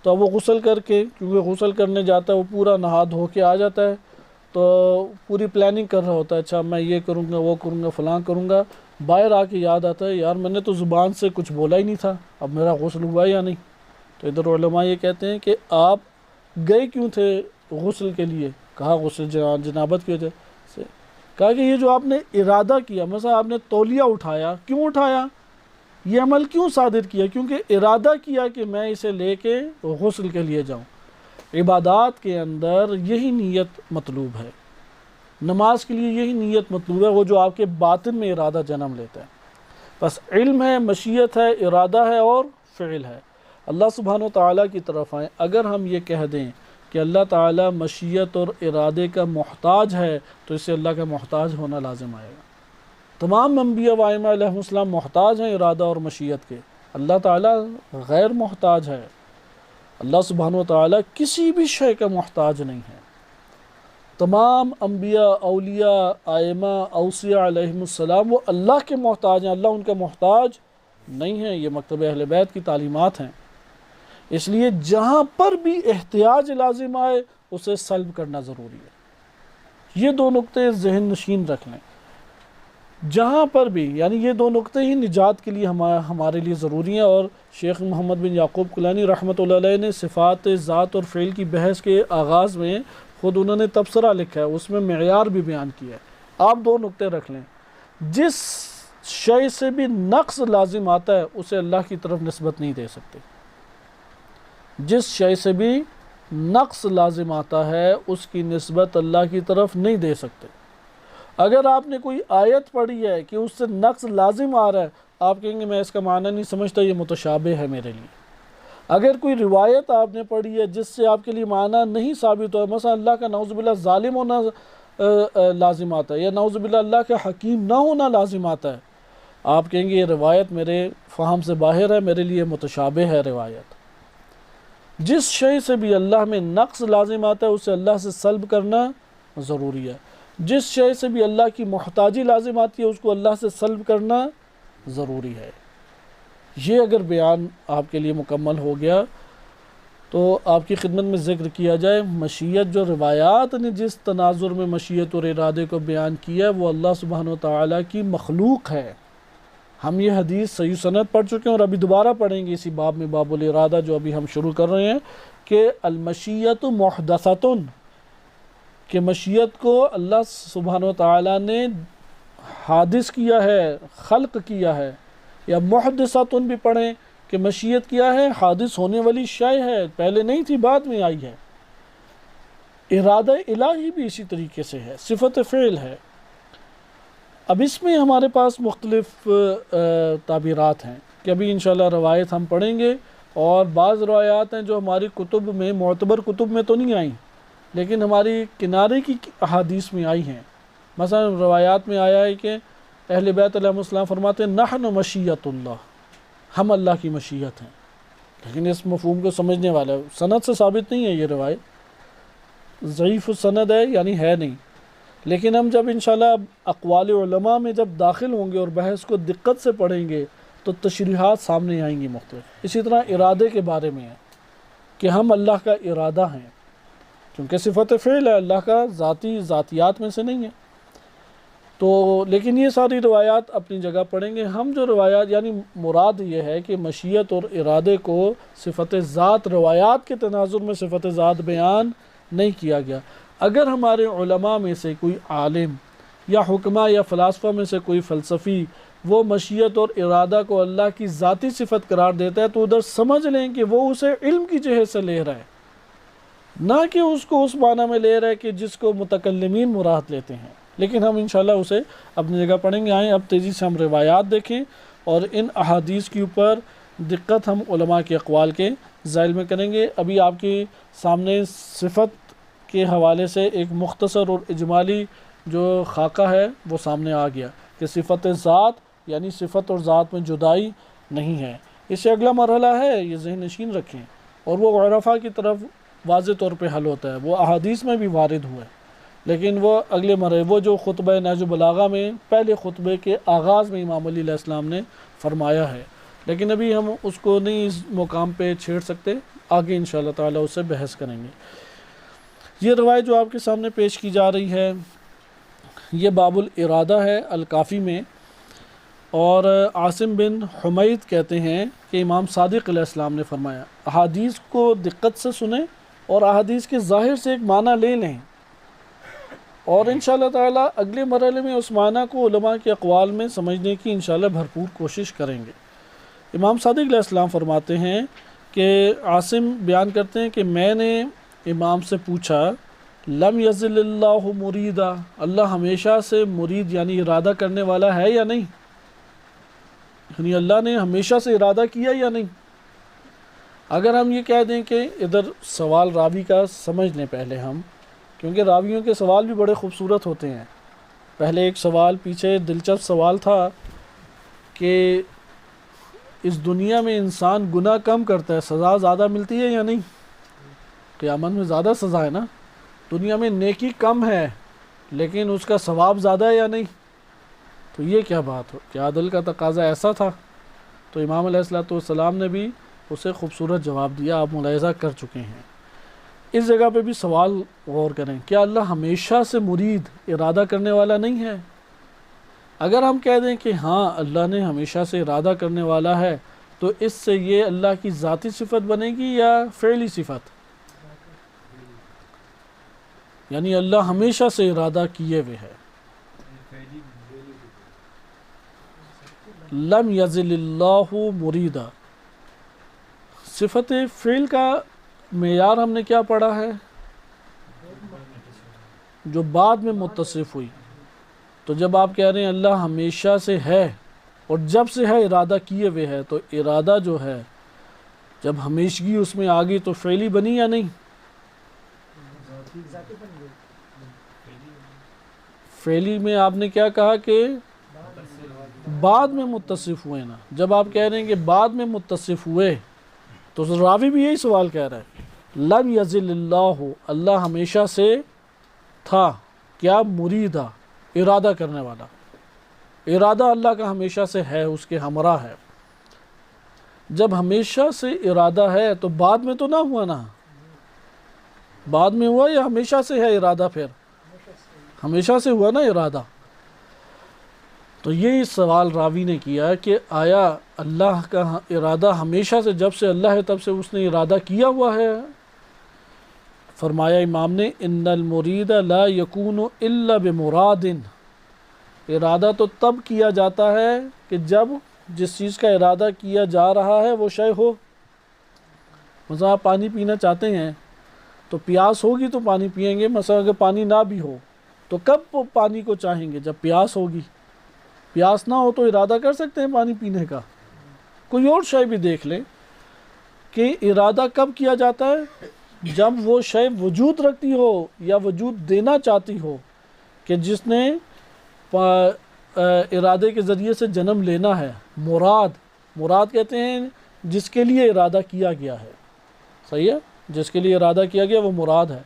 تو اب وہ غسل کر کے، کیونکہ غسل کرنے جاتا ہے وہ پورا نہا دھو کے آ جاتا ہے تو پوری پلاننگ کر رہا ہوتا ہے، اچھا میں یہ کروں گا، وہ کروں گا، فلاں کروں گا، باہر آ کے یاد آتا ہے یار میں نے تو زبان سے کچھ بولا ہی نہیں تھا، اب میرا غسل ہوا یا نہیں؟ تو ادھر علماء یہ کہتے ہیں کہ آپ گئے کیوں تھے غسل کے لیے؟ کہا غسل جنابت کی وجہ سے۔ کہا کہ یہ جو آپ نے ارادہ کیا، مثلا آپ نے تولیہ اٹھایا، کیوں اٹھایا؟ یہ عمل کیوں صادر کیا؟ کیونکہ ارادہ کیا کہ میں اسے لے کے غسل کے لیے جاؤں۔ عبادات کے اندر یہی نیت مطلوب ہے، نماز کے لیے یہی نیت مطلوب ہے، وہ جو آپ کے باطن میں ارادہ جنم لیتا ہے۔ بس علم ہے، مشیت ہے، ارادہ ہے اور فعل ہے۔ اللہ سبحانہ و تعالیٰ کی طرف آئیں، اگر ہم یہ کہہ دیں کہ اللہ تعالیٰ مشیت اور ارادے کا محتاج ہے تو اس سے اللہ کا محتاج ہونا لازم آئے گا۔ تمام انبیاء و ائمہ علیہم السلام محتاج ہیں ارادہ اور مشیت کے، اللہ تعالیٰ غیر محتاج ہے۔ اللہ سبحانہ و تعالیٰ کسی بھی شے کا محتاج نہیں ہے۔ تمام انبیاء، اولیاء، ائمہ، اوصیاء علیہم السلام وہ اللہ کے محتاج ہیں، اللہ ان کا محتاج نہیں ہے۔ یہ مکتب اہل بیت کی تعلیمات ہیں۔ اس لیے جہاں پر بھی احتیاج لازم آئے اسے سلب کرنا ضروری ہے۔ یہ دو نقطے ذہن نشین رکھ لیں، جہاں پر بھی، یعنی یہ دو نقطے ہی نجات کے لیے ہمارے لیے ضروری ہیں۔ اور شیخ محمد بن یعقوب کلانی رحمۃ اللہ علیہ نے صفات ذات اور فعل کی بحث کے آغاز میں خود انہوں نے تبصرہ لکھا ہے، اس میں معیار بھی بیان کیا ہے۔ آپ دو نقطے رکھ لیں، جس شے سے بھی نقص لازم آتا ہے اسے اللہ کی طرف نسبت نہیں دے سکتے۔ جس شے سے بھی نقص لازم آتا ہے اس کی نسبت اللہ کی طرف نہیں دے سکتے۔ اگر آپ نے کوئی آیت پڑھی ہے کہ اس سے نقص لازم آ رہا ہے، آپ کہیں گے میں اس کا معنی نہیں سمجھتا، یہ متشابہ ہے میرے لیے۔ اگر کوئی روایت آپ نے پڑھی ہے جس سے آپ کے لیے معنی نہیں ثابت ہوا، مثلا اللہ کا نعوذ باللہ ظالم ہونا لازم آتا ہے، یا نعوذ باللہ اللہ کا حکیم نہ ہونا لازم آتا ہے، آپ کہیں گے یہ روایت میرے فہم سے باہر ہے، میرے لیے متشابہ ہے روایت۔ جس شے سے بھی اللہ میں نقص لازم آتا ہے اسے اللہ سے سلب کرنا ضروری ہے۔ جس شے سے بھی اللہ کی محتاجی لازم آتی ہے اس کو اللہ سے سلب کرنا ضروری ہے۔ یہ اگر بیان آپ کے لیے مکمل ہو گیا تو آپ کی خدمت میں ذکر کیا جائے، مشیت جو روایات نے جس تناظر میں مشیت اور ارادے کو بیان کیا وہ اللہ سبحانہ و تعالیٰ کی مخلوق ہے۔ ہم یہ حدیث صحیح سند پڑھ چکے ہیں اور ابھی دوبارہ پڑھیں گے اسی باب میں، باب الارادہ جو ابھی ہم شروع کر رہے ہیں، کہ المشیت محدثۃ، کہ مشیت کو اللہ سبحانہ و تعالیٰ نے حادث کیا ہے، خلق کیا ہے، یا محدثاتن بھی پڑھیں کہ مشیت کیا ہے، حادث ہونے والی شے ہے، پہلے نہیں تھی بعد میں آئی ہے۔ ارادہ الہی بھی اسی طریقے سے ہے، صفت فعل ہے۔ اب اس میں ہمارے پاس مختلف تعبیرات ہیں کہ ابھی انشاءاللہ روایت ہم پڑھیں گے، اور بعض روایات ہیں جو ہماری کتب میں، معتبر کتب میں تو نہیں آئیں لیکن ہماری کنارے کی احادیث میں آئی ہیں۔ مثلا روایات میں آیا ہے کہ اہل بیت علیہ السلام فرماتے ہیں نحن مشیت اللہ، ہم اللہ کی مشیت ہیں، لیکن اس مفہوم کو سمجھنے والا سند سے ثابت نہیں ہے، یہ روایت ضعیف السند ہے، یعنی ہے نہیں۔ لیکن ہم جب انشاءاللہ اقوال علماء میں جب داخل ہوں گے اور بحث کو دقت سے پڑھیں گے تو تشریحات سامنے آئیں گی مختلف۔ اسی طرح ارادے کے بارے میں ہے کہ ہم اللہ کا ارادہ ہیں، کیونکہ صفت فعل ہے، اللہ کا ذاتیات میں سے نہیں ہے۔ تو لیکن یہ ساری روایات اپنی جگہ پڑھیں گے ہم۔ جو روایات یعنی مراد یہ ہے کہ مشیت اور ارادے کو صفت ذات، روایات کے تناظر میں صفت ذات بیان نہیں کیا گیا۔ اگر ہمارے علماء میں سے کوئی عالم یا حکمہ یا فلاسفہ میں سے کوئی فلسفی وہ مشیت اور ارادہ کو اللہ کی ذاتی صفت قرار دیتا ہے تو ادھر سمجھ لیں کہ وہ اسے علم کی جہت سے لے رہا ہے، نہ کہ اس کو اس معنی میں لے رہا ہے کہ جس کو متکلمین مراد لیتے ہیں۔ لیکن ہم انشاءاللہ اسے اپنی جگہ پڑھیں گے۔ آئیں اب تیزی سے ہم روایات دیکھیں اور ان احادیث کے اوپر دقت ہم علماء کے اقوال کے ذیل میں کریں گے۔ ابھی آپ کے سامنے صفت کے حوالے سے ایک مختصر اور اجمالی جو خاکہ ہے وہ سامنے آ گیا کہ صفت ذات یعنی صفت اور ذات میں جدائی نہیں ہے۔ اس سے اگلا مرحلہ ہے، یہ ذہن نشین رکھیں، اور وہ عرفہ کی طرف واضح طور پہ حل ہوتا ہے، وہ احادیث میں بھی وارد ہوا ہے، لیکن وہ اگلے مرحلے وہ جو خطبہ نہج البلاغہ میں پہلے خطبے کے آغاز میں امام علی علیہ السلام نے فرمایا ہے، لیکن ابھی ہم اس کو نہیں اس مقام پہ چھیڑ سکتے، آگے انشاءاللہ تعالی اس سے بحث کریں گے۔ یہ روایت جو آپ کے سامنے پیش کی جا رہی ہے یہ باب الارادہ ہے الکافی میں، اور عاصم بن حمید کہتے ہیں کہ امام صادق علیہ السلام نے فرمایا احادیث کو دقت سے سنیں اور احادیث کے ظاہر سے ایک معنی لے لیں، اور انشاءاللہ تعالی اگلے مرحلے میں اس معنی کو علماء کے اقوال میں سمجھنے کی انشاءاللہ بھرپور کوشش کریں گے۔ امام صادق علیہ السلام فرماتے ہیں کہ عاصم بیان کرتے ہیں کہ میں نے امام سے پوچھا لم یزل اللہ مریدا، اللہ ہمیشہ سے مرید یعنی ارادہ کرنے والا ہے یا نہیں، یعنی اللہ نے ہمیشہ سے ارادہ کیا یا نہیں۔ اگر ہم یہ کہہ دیں کہ ادھر سوال راوی کا سمجھ لیں پہلے ہم، کیونکہ راویوں کے سوال بھی بڑے خوبصورت ہوتے ہیں۔ پہلے ایک سوال پیچھے دلچسپ سوال تھا کہ اس دنیا میں انسان گناہ کم کرتا ہے سزا زیادہ ملتی ہے یا نہیں؟ قیامت میں زیادہ سزا ہے نا، دنیا میں نیکی کم ہے لیکن اس کا ثواب زیادہ ہے یا نہیں؟ تو یہ کیا بات ہو، کیا عدل کا تقاضا ایسا تھا؟ تو امام علیہ السلام نے بھی اسے خوبصورت جواب دیا، آپ ملاحظہ کر چکے ہیں۔ اس جگہ پہ بھی سوال غور کریں، کیا اللہ ہمیشہ سے مرید ارادہ کرنے والا نہیں ہے؟ اگر ہم کہہ دیں کہ ہاں اللہ نے ہمیشہ سے ارادہ کرنے والا ہے تو اس سے یہ اللہ کی ذاتی صفت بنے گی یا فعلی صفت؟ یعنی اللہ ہمیشہ سے ارادہ کیے ہوئے ہے۔ لم یزل اللہ مریدا، صفت فعل کا معیار ہم نے کیا پڑھا ہے؟ جو بعد میں متصف ہوئی۔ تو جب آپ کہہ رہے ہیں اللہ ہمیشہ سے ہے اور جب سے ہے ارادہ کیے ہوئے ہے، تو ارادہ جو ہے جب ہمیشگی اس میں آ گئی تو فعلی بنی یا نہیں؟ فعلی میں آپ نے کیا کہا کہ بعد میں متصف ہوئے نا، جب آپ کہہ رہے ہیں کہ بعد میں متصف ہوئے تو راوی بھی یہی سوال کہہ رہا ہے، لم یزل اللہ، اللہ ہمیشہ سے تھا کیا مریدا، ارادہ کرنے والا، ارادہ اللہ کا ہمیشہ سے ہے، اس کے ہمراہ ہے۔ جب ہمیشہ سے ارادہ ہے تو بعد میں تو نہ ہوا نا، بعد میں ہوا یا ہمیشہ سے ہے ارادہ؟ پھر ہمیشہ سے ہوا نا ارادہ۔ تو یہی سوال راوی نے کیا کہ آیا اللہ کا ارادہ ہمیشہ سے جب سے اللہ ہے تب سے اس نے ارادہ کیا ہوا ہے؟ فرمایا امام نے ان المرید لا یکون الا بمراد، ارادہ تو تب کیا جاتا ہے کہ جب جس چیز کا ارادہ کیا جا رہا ہے وہ شے ہو. مثلا آپ پانی پینا چاہتے ہیں تو پیاس ہوگی تو پانی پئیں گے. مثلا اگر پانی نہ بھی ہو تو کب پانی کو چاہیں گے؟ جب پیاس ہوگی. پیاس نہ ہو تو ارادہ کر سکتے ہیں پانی پینے کا. کوئی اور شے بھی دیکھ لیں کہ ارادہ کب کیا جاتا ہے؟ جب وہ شے وجود رکھتی ہو یا وجود دینا چاہتی ہو کہ جس نے ارادے کے ذریعے سے جنم لینا ہے. مراد کہتے ہیں جس کے لیے ارادہ کیا گیا ہے. صحیح ہے؟ جس کے لیے ارادہ کیا گیا وہ مراد ہے.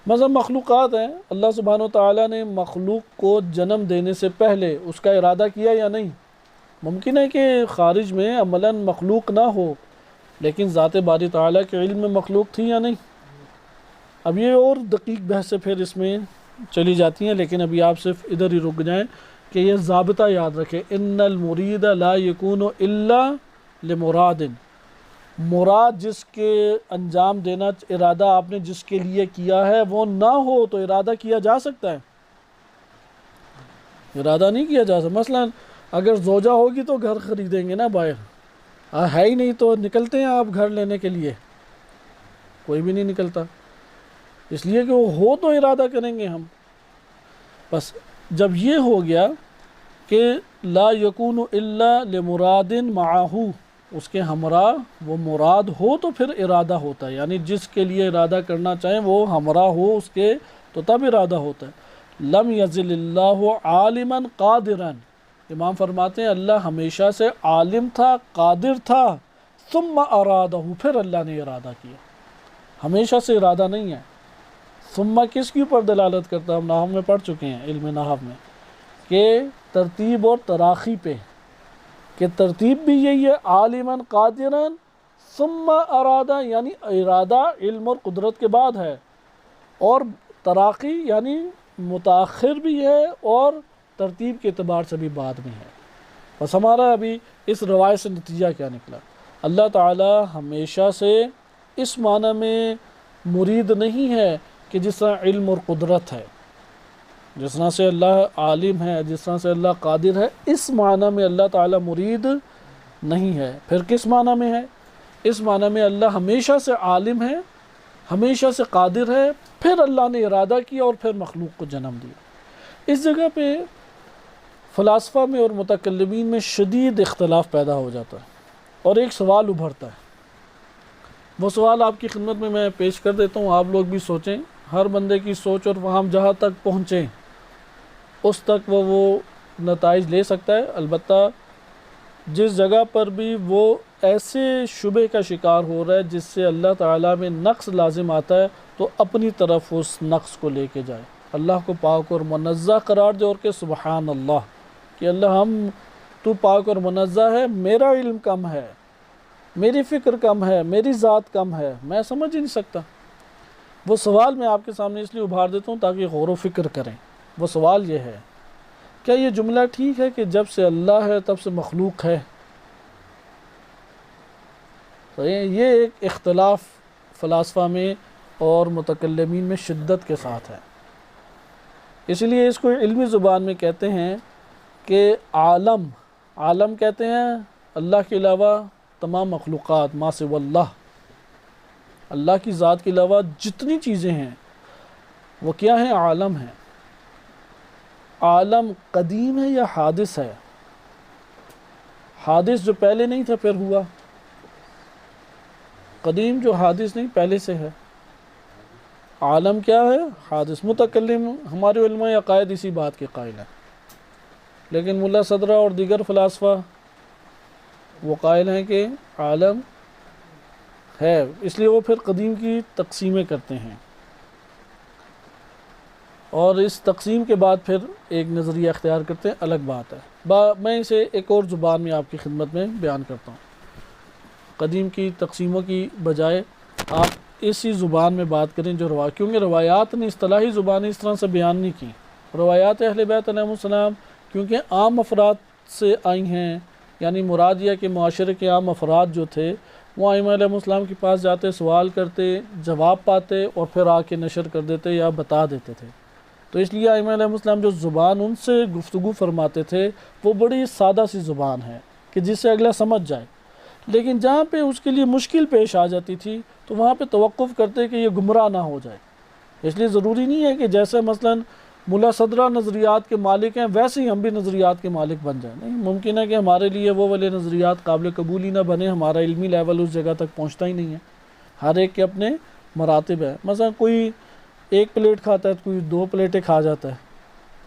مثلا مخلوقات ہیں، اللہ سبحانہ و تعالیٰ نے مخلوق کو جنم دینے سے پہلے اس کا ارادہ کیا یا نہیں؟ ممکن ہے کہ خارج میں عملاً مخلوق نہ ہو لیکن ذات باری تعالیٰ کے علم میں مخلوق تھی یا نہیں؟ اب یہ اور دقیق بحثیں پھر اس میں چلی جاتی ہیں، لیکن ابھی آپ صرف ادھر ہی رک جائیں کہ یہ ضابطہ یاد رکھیں. ان المرید لا یکون الا لمراد. مراد جس کے انجام دینا ارادہ آپ نے جس کے لیے کیا ہے وہ نہ ہو تو ارادہ کیا جا سکتا ہے؟ ارادہ نہیں کیا جا سکتا. مثلا اگر زوجہ ہوگی تو گھر خریدیں گے نا باہر. ہے ہی نہیں تو نکلتے ہیں آپ گھر لینے کے لیے؟ کوئی بھی نہیں نکلتا، اس لیے کہ وہ ہو تو ارادہ کریں گے ہم. بس جب یہ ہو گیا کہ لا یکون الا لمراد معہو، اس کے ہمراہ وہ مراد ہو تو پھر ارادہ ہوتا ہے. یعنی جس کے لیے ارادہ کرنا چاہیں وہ ہمراہ ہو اس کے تو تب ارادہ ہوتا ہے. لم یزل اللہ عالما قادرا. امام فرماتے ہیں اللہ ہمیشہ سے عالم تھا، قادر تھا، ثم ارادہ، پھر اللہ نے ارادہ کیا. ہمیشہ سے ارادہ نہیں ہے. ثم کس کے اوپر دلالت کرتا ہے؟ ہم نحو میں پڑھ چکے ہیں، علم نحو میں، کہ ترتیب اور تراخی پہ، کہ ترتیب بھی یہی ہے عالما قادرا ثم ارادہ، یعنی ارادہ علم اور قدرت کے بعد ہے، اور تراخی یعنی متاخر بھی ہے اور ترتیب کے اعتبار سے بھی بعد میں ہے. بس ہمارا ابھی اس روایت سے نتیجہ کیا نکلا؟ اللہ تعالی ہمیشہ سے اس معنی میں مرید نہیں ہے کہ جس طرح علم اور قدرت ہے، جس طرح سے اللہ عالم ہے، جس طرح سے اللہ قادر ہے، اس معنی میں اللہ تعالی مرید نہیں ہے. پھر کس معنی میں ہے؟ اس معنی میں اللہ ہمیشہ سے عالم ہے، ہمیشہ سے قادر ہے، پھر اللہ نے ارادہ کیا اور پھر مخلوق کو جنم دیا. اس جگہ پہ فلاسفہ میں اور متکلمین میں شدید اختلاف پیدا ہو جاتا ہے اور ایک سوال ابھرتا ہے. وہ سوال آپ کی خدمت میں پیش کر دیتا ہوں، آپ لوگ بھی سوچیں. ہر بندے کی سوچ اور فہم جہاں تک پہنچیں اس تک وہ نتائج لے سکتا ہے. البتہ جس جگہ پر بھی وہ ایسے شبہ کا شکار ہو رہا ہے جس سے اللہ تعالیٰ میں نقص لازم آتا ہے تو اپنی طرف اس نقص کو لے کے جائے، اللہ کو پاک اور منزہ قرار دے اور کہ سبحان اللہ، کہ اللہ تو پاک اور منزہ ہے، میرا علم کم ہے، میری فکر کم ہے، میری ذات کم ہے، میں سمجھ ہی نہیں سکتا. وہ سوال میں آپ کے سامنے اس لیے ابھار دیتا ہوں تاکہ غور و فکر کریں. وہ سوال یہ ہے، کیا یہ جملہ ٹھیک ہے کہ جب سے اللہ ہے تب سے مخلوق ہے؟ یہ ایک اختلاف فلاسفہ میں اور متکلمین میں شدت کے ساتھ ہے. اس لیے اس کو علمی زبان میں کہتے ہیں کہ عالم کہتے ہیں اللہ کے علاوہ تمام مخلوقات، ما سوی اللہ، اللہ کی ذات کے علاوہ جتنی چیزیں ہیں وہ کیا ہیں؟ عالم ہیں. عالم قدیم ہے یا حادث ہے؟ حادث جو پہلے نہیں تھا پھر ہوا، قدیم جو حادث نہیں پہلے سے ہے. عالم کیا ہے؟ حادث. متکلم ہمارے علماء عقائد اسی بات کے قائل ہیں، لیکن ملا صدرہ اور دیگر فلاسفہ وہ قائل ہیں کہ عالم ہے، اس لیے وہ پھر قدیم کی تقسیمیں کرتے ہیں اور اس تقسیم کے بعد پھر ایک نظریہ اختیار کرتے ہیں. الگ بات ہے. میں اسے ایک اور زبان میں آپ کی خدمت میں بیان کرتا ہوں. قدیم کی تقسیموں کی بجائے آپ اسی زبان میں بات کریں جو کیونکہ روایات نے اصطلاحی زبان اس طرح سے بیان نہیں کی. روایات اہل بیت علیہ السلام کیونکہ عام افراد سے آئی ہیں، یعنی مراد یہ کہ معاشرے کے عام افراد جو تھے وہ ائمہ علیہ السلام کے پاس جاتے، سوال کرتے، جواب پاتے اور پھر آ کے نشر کر دیتے یا بتا دیتے تھے. تو اس لیے ائمہ علیہ السلام جو زبان ان سے گفتگو فرماتے تھے وہ بڑی سادہ سی زبان ہے کہ جس سے اگلا سمجھ جائے، لیکن جہاں پہ اس کے لیے مشکل پیش آ جاتی تھی تو وہاں پہ توقف کرتے کہ یہ گمراہ نہ ہو جائے۔ اس لیے ضروری نہیں ہے کہ جیسے مثلا ملا صدرہ نظریات کے مالک ہیں ویسے ہی ہم بھی نظریات کے مالک بن جائیں، نہیں، ممکن ہے کہ ہمارے لیے وہ والے نظریات قابل قبول ہی نہ بنے، ہمارا علمی لیول اس جگہ تک پہنچتا ہی نہیں ہے۔ ہر ایک کے اپنے مراتب ہیں، مثلا کوئی ایک پلیٹ کھاتا ہے، کوئی 2 پلیٹیں کھا جاتا ہے،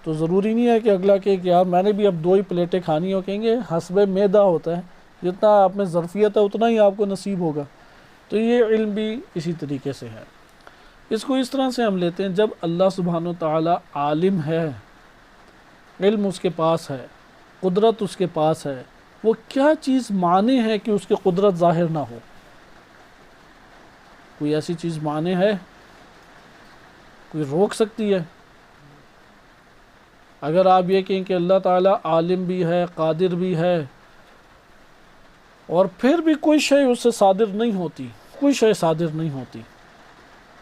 تو ضروری نہیں ہے کہ اگلا کہ یار میں نے بھی اب 2 ہی پلیٹیں کھانی ہو، کہیں گے حسب معدہ ہوتا ہے، جتنا آپ میں ظرفیت ہے اتنا ہی آپ کو نصیب ہوگا۔ تو یہ علم بھی اسی طریقے سے ہے۔ اس کو اس طرح سے ہم لیتے ہیں، جب اللہ سبحانہ و تعالی عالم ہے، علم اس کے پاس ہے، قدرت اس کے پاس ہے، وہ کیا چیز مانے ہے کہ اس کی قدرت ظاہر نہ ہو؟ کوئی ایسی چیز مانے ہے کوئی روک سکتی ہے؟ اگر آپ یہ کہیں کہ اللہ تعالی عالم بھی ہے، قادر بھی ہے، اور پھر بھی کوئی شے اس سے صادر نہیں ہوتی، کوئی شے صادر نہیں ہوتی،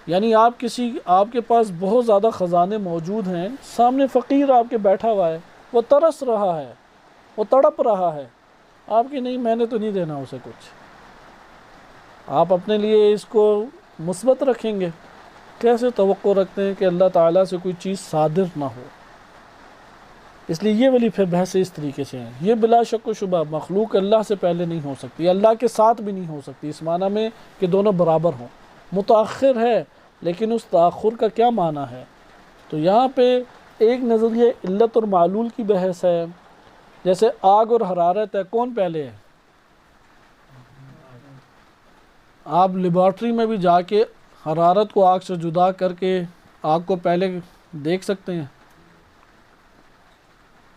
یعنی آپ کے پاس بہت زیادہ خزانے موجود ہیں، سامنے فقیر آپ کے بیٹھا ہوا ہے، وہ ترس رہا ہے، وہ تڑپ رہا ہے، آپ کی نہیں، میں نے تو نہیں دینا اسے کچھ، آپ اپنے لیے اس کو مثبت رکھیں گے؟ کیسے توقع رکھتے ہیں کہ اللہ تعالیٰ سے کوئی چیز صادر نہ ہو؟ اس لیے یہ والی پھر بحث اس طریقے سے ہیں۔ یہ بلا شک و شبہ مخلوق اللہ سے پہلے نہیں ہو سکتی، اللہ کے ساتھ بھی نہیں ہو سکتی، اس معنی میں کہ دونوں برابر ہوں، متاخر ہے، لیکن اس تاخر کا کیا معنی ہے؟ تو یہاں پہ ایک نظریہ علت اور معلول کی بحث ہے، جیسے آگ اور حرارت ہے، کون پہلے ہے؟ آپ لیبارٹری میں بھی جا کے حرارت کو آگ سے جدا کر کے آگ کو پہلے دیکھ سکتے ہیں،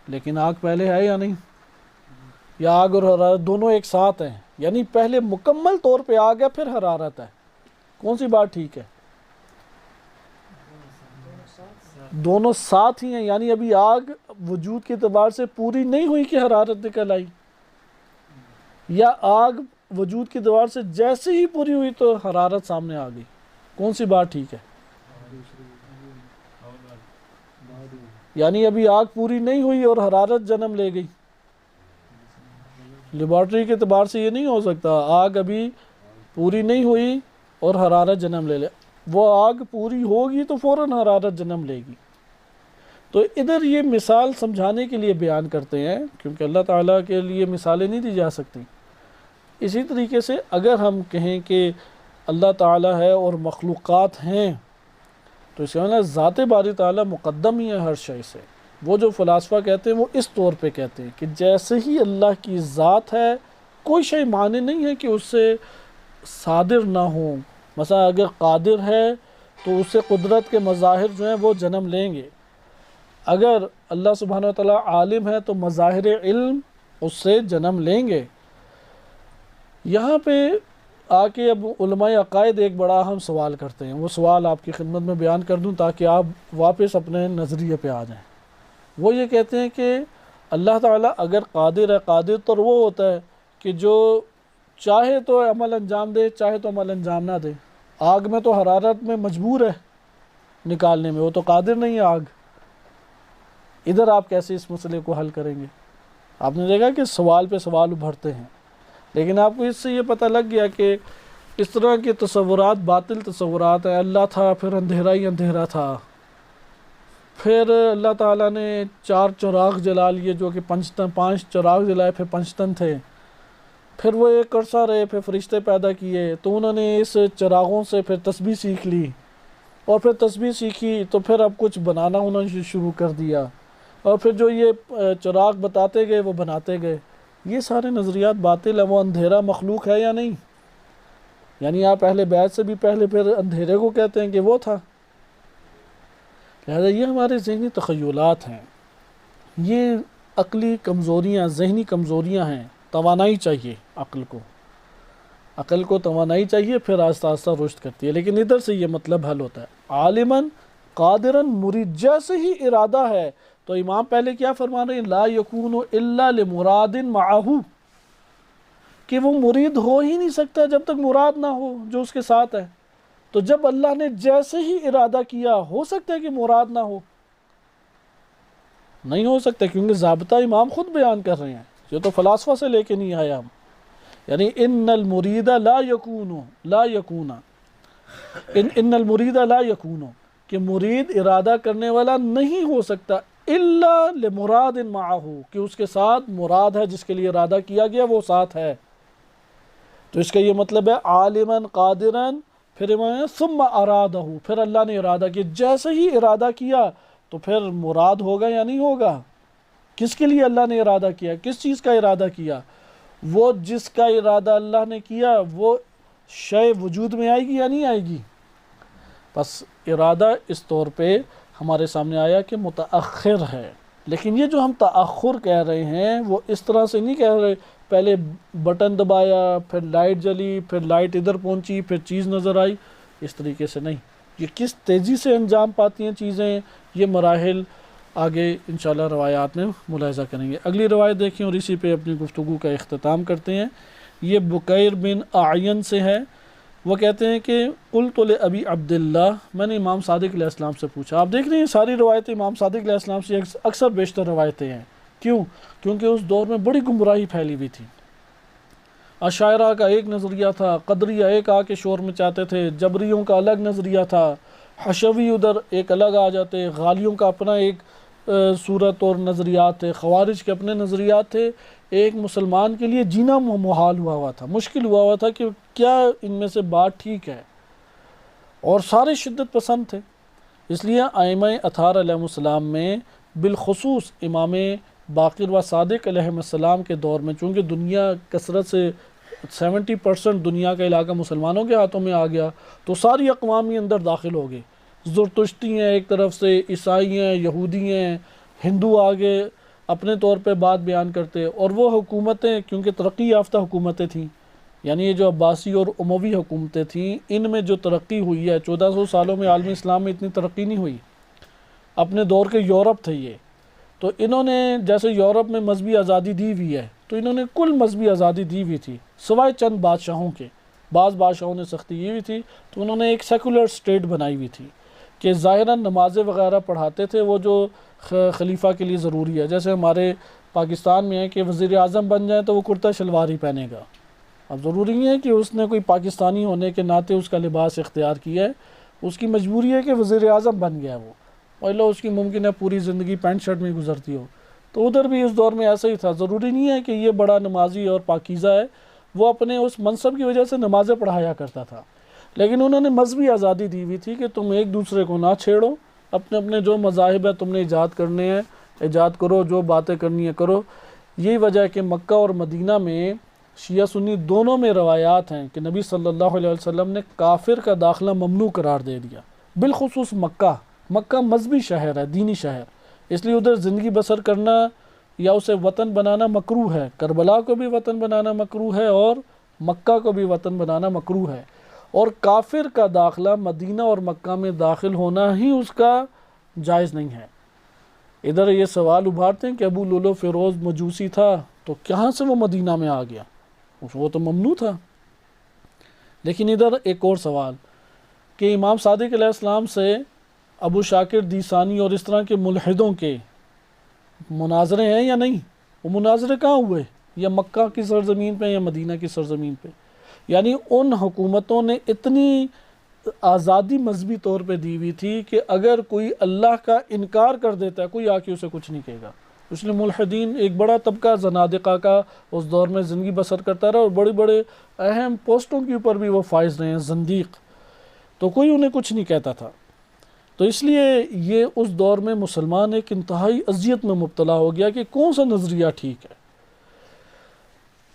لیکن آگ پہلے ہے یا نہیں؟ یا آگ اور حرارت دونوں ایک ساتھ ہیں، یعنی پہلے مکمل طور پہ آگ ہے پھر حرارت ہے؟ کون سی بات ٹھیک ہے؟ دونوں ساتھ ہی ہیں، یعنی ابھی آگ وجود کے اعتبار سے پوری نہیں ہوئی کہ حرارت نکل آئی، یا آگ وجود کے اعتبار سے جیسے ہی پوری ہوئی تو حرارت سامنے آ گئی؟ کون سی بات ٹھیک ہے؟ یعنی ابھی آگ پوری نہیں ہوئی اور حرارت جنم لے گئی؟ لیبارٹری کے اعتبار سے یہ نہیں ہو سکتا، آگ ابھی پوری نہیں ہوئی اور حرارت جنم لے لے، وہ آگ پوری ہوگی تو فوراً حرارت جنم لے گی۔ تو ادھر یہ مثال سمجھانے کے لیے بیان کرتے ہیں، کیونکہ اللہ تعالیٰ کے لیے مثالیں نہیں دی جا سکتی۔ اسی طریقے سے اگر ہم کہیں کہ اللہ تعالیٰ ہے اور مخلوقات ہیں، تو اس کا ذات باری تعالیٰ مقدم ہی ہے ہر شے سے۔ وہ جو فلاسفہ کہتے ہیں وہ اس طور پہ کہتے ہیں کہ جیسے ہی اللہ کی ذات ہے، کوئی شے معنی نہیں ہے کہ اس سے صادر نہ ہوں۔ مثلا اگر قادر ہے تو اس سے قدرت کے مظاہر جو ہیں وہ جنم لیں گے، اگر اللہ سبحانہ و تعالیٰ عالم ہے تو مظاہر علم اس سے جنم لیں گے۔ یہاں پہ آ کے اب علماء عقائد ایک بڑا اہم سوال کرتے ہیں، وہ سوال آپ کی خدمت میں بیان کر دوں تاکہ آپ واپس اپنے نظریے پہ آ جائیں۔ وہ یہ کہتے ہیں کہ اللہ تعالیٰ اگر قادر ہے، قادر تو وہ ہوتا ہے کہ جو چاہے تو عمل انجام دے، چاہے تو عمل انجام نہ دے۔ آگ میں تو حرارت میں مجبور ہے نکالنے میں، وہ تو قادر نہیں ہے آگ۔ ادھر آپ کیسے اس مسئلے کو حل کریں گے؟ آپ نے دیکھا کہ سوال پہ سوال ابھرتے ہیں، لیکن آپ کو اس سے یہ پتہ لگ گیا کہ اس طرح کے تصورات باطل تصورات ہیں۔ اللہ تھا پھر اندھیرا ہی اندھیرا تھا، پھر اللہ تعالیٰ نے 4 چراغ جلا لیے جو کہ 5 چراغ جلائے، پھر 5 تن تھے، پھر وہ ایک عرصہ رہے، پھر فرشتے پیدا کیے، تو انہوں نے اس چراغوں سے پھر تسبیح سیکھ لی، اور پھر تسبیح سیکھی تو پھر اب کچھ بنانا انہوں نے شروع کر دیا، اور پھر جو یہ چراغ بتاتے گئے وہ بناتے گئے۔ یہ سارے نظریات باطل ہیں۔ وہ اندھیرا مخلوق ہے یا نہیں؟ یعنی آپ اہل بیت سے بھی پہلے پھر اندھیرے کو کہتے ہیں کہ وہ تھا۔ لہذا یہ ہمارے ذہنی تخیلات ہیں، یہ عقلی کمزوریاں، ذہنی کمزوریاں ہیں۔ توانائی چاہیے عقل کو توانائی چاہیے، پھر آہستہ آہستہ رشد کرتی ہے۔ لیکن ادھر سے یہ مطلب حل ہوتا ہے، عالماً قادراً، مرید جیسے ہی ارادہ ہے تو امام پہلے کیا فرما رہے ہیں؟ لا یکون الا لمراد معہ، کہ وہ مرید ہو ہی نہیں سکتا جب تک مراد نہ ہو جو اس کے ساتھ ہے۔ تو جب اللہ نے جیسے ہی ارادہ کیا، ہو سکتا ہے کہ مراد نہ ہو، نہیں ہو سکتا، کیونکہ ضابطہ امام خود بیان کر رہے ہیں، یہ تو فلاسفہ سے لے کے نہیں آیا ہم. یعنی ان المرید لا یکون ان المرید لا یکون، کہ مرید ارادہ کرنے والا نہیں ہو سکتا الا لمراد معہ، کہ اس کے ساتھ مراد ہے جس کے لیے ارادہ کیا گیا وہ ساتھ ہے. تو اس کا یہ مطلب ہے عالما قادرا، پھر ثم ارادہ، پھر اللہ نے ارادہ کیا. جیسے ہی ارادہ کیا تو پھر مراد ہوگا یا نہیں ہوگا؟ کس کے لیے اللہ نے ارادہ کیا؟ کس چیز کا ارادہ کیا؟ وہ جس کا ارادہ اللہ نے کیا وہ شے وجود میں آئے گی یا نہیں آئے گی؟ بس ارادہ اس طور پہ ہمارے سامنے آیا کہ متأخر ہے. لیکن یہ جو ہم تأخر کہہ رہے ہیں وہ اس طرح سے نہیں کہہ رہے پہلے بٹن دبایا پھر لائٹ جلی پھر لائٹ ادھر پہنچی پھر چیز نظر آئی، اس طریقے سے نہیں. یہ کس تیزی سے انجام پاتی ہیں چیزیں، یہ مراحل آگے انشاءاللہ روایات میں ملاحظہ کریں گے. اگلی روایت دیکھیں اور اسی پہ اپنی گفتگو کا اختتام کرتے ہیں. یہ بکیر بن اعین سے ہے. وہ کہتے ہیں کہ قلت لابی عبداللہ، میں نے امام صادق علیہ السلام سے پوچھا. آپ دیکھ رہے ہیں ساری روایتیں امام صادق علیہ السلام سے اکثر بیشتر روایتیں ہیں. کیوں؟ کیونکہ اس دور میں بڑی گمراہی پھیلی ہوئی تھی. اشاعرہ کا ایک نظریہ تھا، قدریہ ایک آ کے شور مچاتے تھے، جبریوں کا الگ نظریہ تھا، حشوی ادھر ایک الگ آ جاتے، غالیوں کا اپنا ایک صورت اور نظریات تھے، خوارج کے اپنے نظریات تھے. ایک مسلمان کے لیے جینا محال ہوا تھا، مشکل ہوا تھا کہ کیا ان میں سے بات ٹھیک ہے، اور سارے شدت پسند تھے. اس لیے ائمہ اطہار علیہ السلام میں بالخصوص امام باقر و صادق علیہ السلام کے دور میں، چونکہ دنیا کثرت سے 70% دنیا کا علاقہ مسلمانوں کے ہاتھوں میں آ گیا، تو ساری اقوام ہی اندر داخل ہو گئی. زرتشتی ہیں ایک طرف سے، عیسائی ہیں، یہودی ہیں، ہندو آگے اپنے طور پہ بات بیان کرتے، اور وہ حکومتیں کیونکہ ترقی یافتہ حکومتیں تھیں، یعنی یہ جو عباسی اور اموی حکومتیں تھیں ان میں جو ترقی ہوئی ہے 1400 سالوں میں عالمی اسلام میں اتنی ترقی نہیں ہوئی. اپنے دور کے یورپ تھے یہ، تو انہوں نے جیسے یورپ میں مذہبی آزادی دی ہوئی ہے تو انہوں نے کل مذہبی آزادی دی ہوئی تھی سوائے چند بادشاہوں کے. بعض بادشاہوں نے سختی کی ہوئی تھی تو انہوں نے ایک سیکولر اسٹیٹ بنائی ہوئی تھی کہ ظاہراً نمازیں وغیرہ پڑھاتے تھے وہ جو خلیفہ کے لیے ضروری ہے. جیسے ہمارے پاکستان میں ہے کہ وزیر اعظم بن جائیں تو وہ کرتا شلوار ہی پہنے گا. اب ضروری نہیں ہے کہ اس نے کوئی پاکستانی ہونے کے ناطے اس کا لباس اختیار کیا ہے، اس کی مجبوری ہے کہ وزیر اعظم بن گیا وہ، اور اس کی ممکن ہے پوری زندگی پینٹ شرٹ میں گزرتی ہو. تو ادھر بھی اس دور میں ایسا ہی تھا. ضروری نہیں ہے کہ یہ بڑا نمازی اور پاکیزہ ہے، وہ اپنے اس منصب کی وجہ سے نمازیں پڑھایا کرتا تھا، لیکن انہوں نے مذہبی آزادی دی ہوئی تھی کہ تم ایک دوسرے کو نہ چھیڑو، اپنے اپنے جو مذاہب ہے تم نے ایجاد کرنے ہیں ایجاد کرو، جو باتیں کرنی ہے کرو. یہی وجہ ہے کہ مکہ اور مدینہ میں شیعہ سنی دونوں میں روایات ہیں کہ نبی صلی اللہ علیہ وسلم نے کافر کا داخلہ ممنوع قرار دے دیا. بالخصوص مکہ مذہبی شہر ہے، دینی شہر، اس لیے ادھر زندگی بسر کرنا یا اسے وطن بنانا مکروہ ہے. کربلا کو بھی وطن بنانا مکروہ ہے اور مکہ کو بھی وطن بنانا مکروہ ہے. اور کافر کا داخلہ مدینہ اور مکہ میں داخل ہونا ہی اس کا جائز نہیں ہے. ادھر یہ سوال ابھارتے ہیں کہ ابو لولو فیروز مجوسی تھا تو کہاں سے وہ مدینہ میں آ گیا، وہ تو ممنوع تھا. لیکن ادھر ایک اور سوال کہ امام صادق علیہ السلام سے ابو شاکر دیسانی اور اس طرح کے ملحدوں کے مناظرے ہیں یا نہیں؟ وہ مناظرے کہاں ہوئے؟ یا مکہ کی سرزمین پہ یا مدینہ کی سرزمین پہ. یعنی ان حکومتوں نے اتنی آزادی مذہبی طور پہ دی ہوئی تھی کہ اگر کوئی اللہ کا انکار کر دیتا ہے کوئی آ کے اسے کچھ نہیں کہے گا. اس لیے ملحدین ایک بڑا طبقہ زنادقہ کا اس دور میں زندگی بسر کرتا رہا، اور بڑے بڑے اہم پوسٹوں کے اوپر بھی وہ فائز رہے ہیں، زندیق، تو کوئی انہیں کچھ نہیں کہتا تھا. تو اس لیے یہ اس دور میں مسلمان ایک انتہائی اذیت میں مبتلا ہو گیا کہ کون سا نظریہ ٹھیک ہے.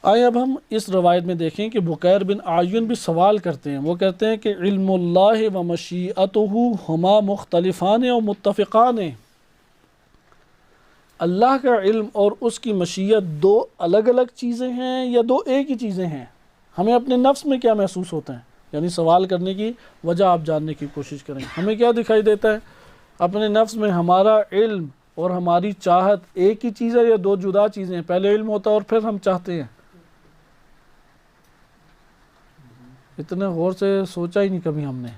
آئے اب ہم اس روایت میں دیکھیں کہ بکیر بن اعین بھی سوال کرتے ہیں. وہ کہتے ہیں کہ علم اللہ و مشیئتہ ہما مختلفان و متفقان. اللہ کا علم اور اس کی مشیت دو الگ الگ چیزیں ہیں یا دو ایک ہی چیزیں ہیں؟ ہمیں اپنے نفس میں کیا محسوس ہوتا ہے؟ یعنی سوال کرنے کی وجہ آپ جاننے کی کوشش کریں. ہمیں کیا دکھائی دیتا ہے اپنے نفس میں؟ ہمارا علم اور ہماری چاہت ایک ہی چیز ہے یا دو جدا چیزیں ہیں؟ پہلے علم ہوتا ہے اور پھر ہم چاہتے ہیں. اتنے غور سے سوچا ہی نہیں کبھی ہم نے.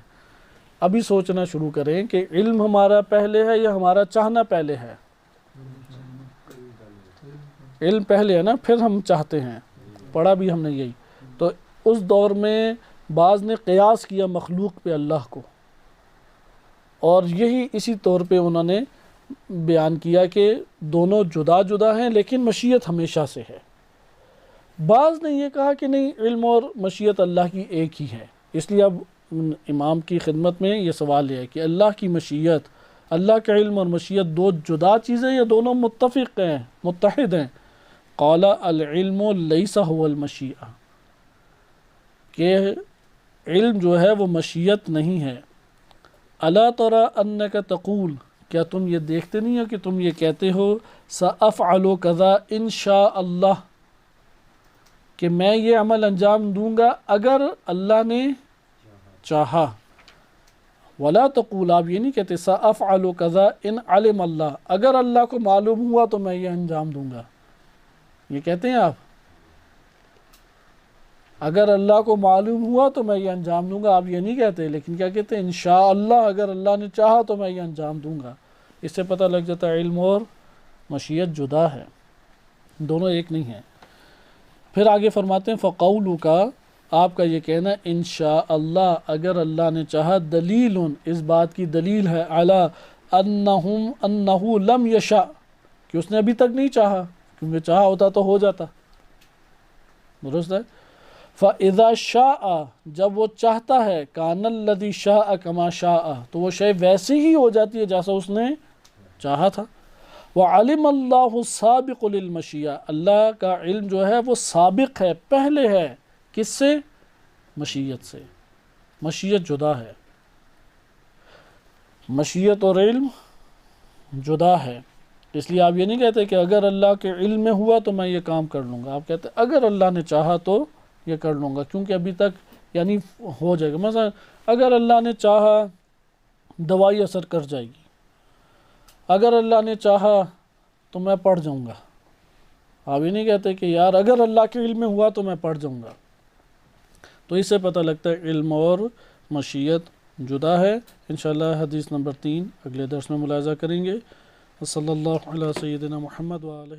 ابھی سوچنا شروع کریں کہ علم ہمارا پہلے ہے یا ہمارا چاہنا پہلے ہے. علم پہلے ہے نا، پھر ہم چاہتے ہیں، پڑھا بھی ہم نے یہی. تو اس دور میں بعض نے قیاس کیا مخلوق پہ اللہ کو، اور یہی اسی طور پہ انہوں نے بیان کیا کہ دونوں جدا جدا ہیں لیکن مشیت ہمیشہ سے ہے. بعض نے یہ کہا کہ نہیں، علم اور مشیت اللہ کی ایک ہی ہے. اس لیے اب امام کی خدمت میں یہ سوال ہے کہ اللہ کی مشیت، اللہ کا علم اور مشیت دو جدا چیزیں یا دونوں متفق ہیں، متحد ہیں؟ قال العلم لیس هو المشیہ، کہ علم جو ہے وہ مشیت نہیں ہے. الا تری انک تقول، کیا تم یہ دیکھتے نہیں ہو کہ تم یہ کہتے ہو سأفعل کذا ان شاء اللہ، کہ میں یہ عمل انجام دوں گا اگر اللہ نے چاہا. ولا تقول، آپ یہ نہیں کہتے سأفعل کذا ان علم اللہ، اگر اللہ کو معلوم ہوا تو میں یہ انجام دوں گا. یہ کہتے ہیں آپ، اگر اللہ کو معلوم ہوا تو میں یہ انجام دوں گا، آپ یہ نہیں کہتے. لیکن کیا کہتے ہیں؟ انشاءاللہ، اگر اللہ نے چاہا تو میں یہ انجام دوں گا. اس سے پتہ لگ جاتا ہے علم اور مشیت جدا ہے، دونوں ایک نہیں ہیں. پھر آگے فرماتے ہیں فقولک، آپ کا یہ کہنا انشاءاللہ اگر اللہ نے چاہا، دلیل، اس بات کی دلیل ہے، علی انہ لم یشاء، کہ اس نے ابھی تک نہیں چاہا، کیونکہ چاہا ہوتا تو ہو جاتا. درست ہے. فَإِذَا شَاءَ، جب وہ چاہتا ہے، کَانَ الَّذِي شَاءَ كَمَا شَاءَ، تو وہ شے ویسی ہی ہو جاتی ہے جیسا اس نے چاہا تھا. وَعَلِمَ اللَّهُ السَّابِقُ لِلْمَشِيَّةِ، اللہ کا علم جو ہے وہ سابق ہے، پہلے ہے. کس سے؟ مشیت سے. مشیت جدا ہے، مشیت اور علم جدا ہے. اس لیے آپ یہ نہیں کہتے کہ اگر اللہ کے علم میں ہوا تو میں یہ کام کر لوں گا، آپ کہتے اگر اللہ نے چاہا تو یہ کر لوں گا، کیونکہ ابھی تک یعنی ہو جائے گا. مثلا اگر اللہ نے چاہا دوائی اثر کر جائے گی، اگر اللہ نے چاہا تو میں پڑھ جاؤں گا. آپ یہ نہیں کہتے کہ یار اگر اللہ کے علم میں ہوا تو میں پڑھ جاؤں گا. تو اس سے پتہ لگتا ہے علم اور مشیت جدا ہے. انشاءاللہ حدیث نمبر 3 اگلے درس میں ملاحظہ کریں گے. صلی اللہ علیہ سیدنا محمد و آلہ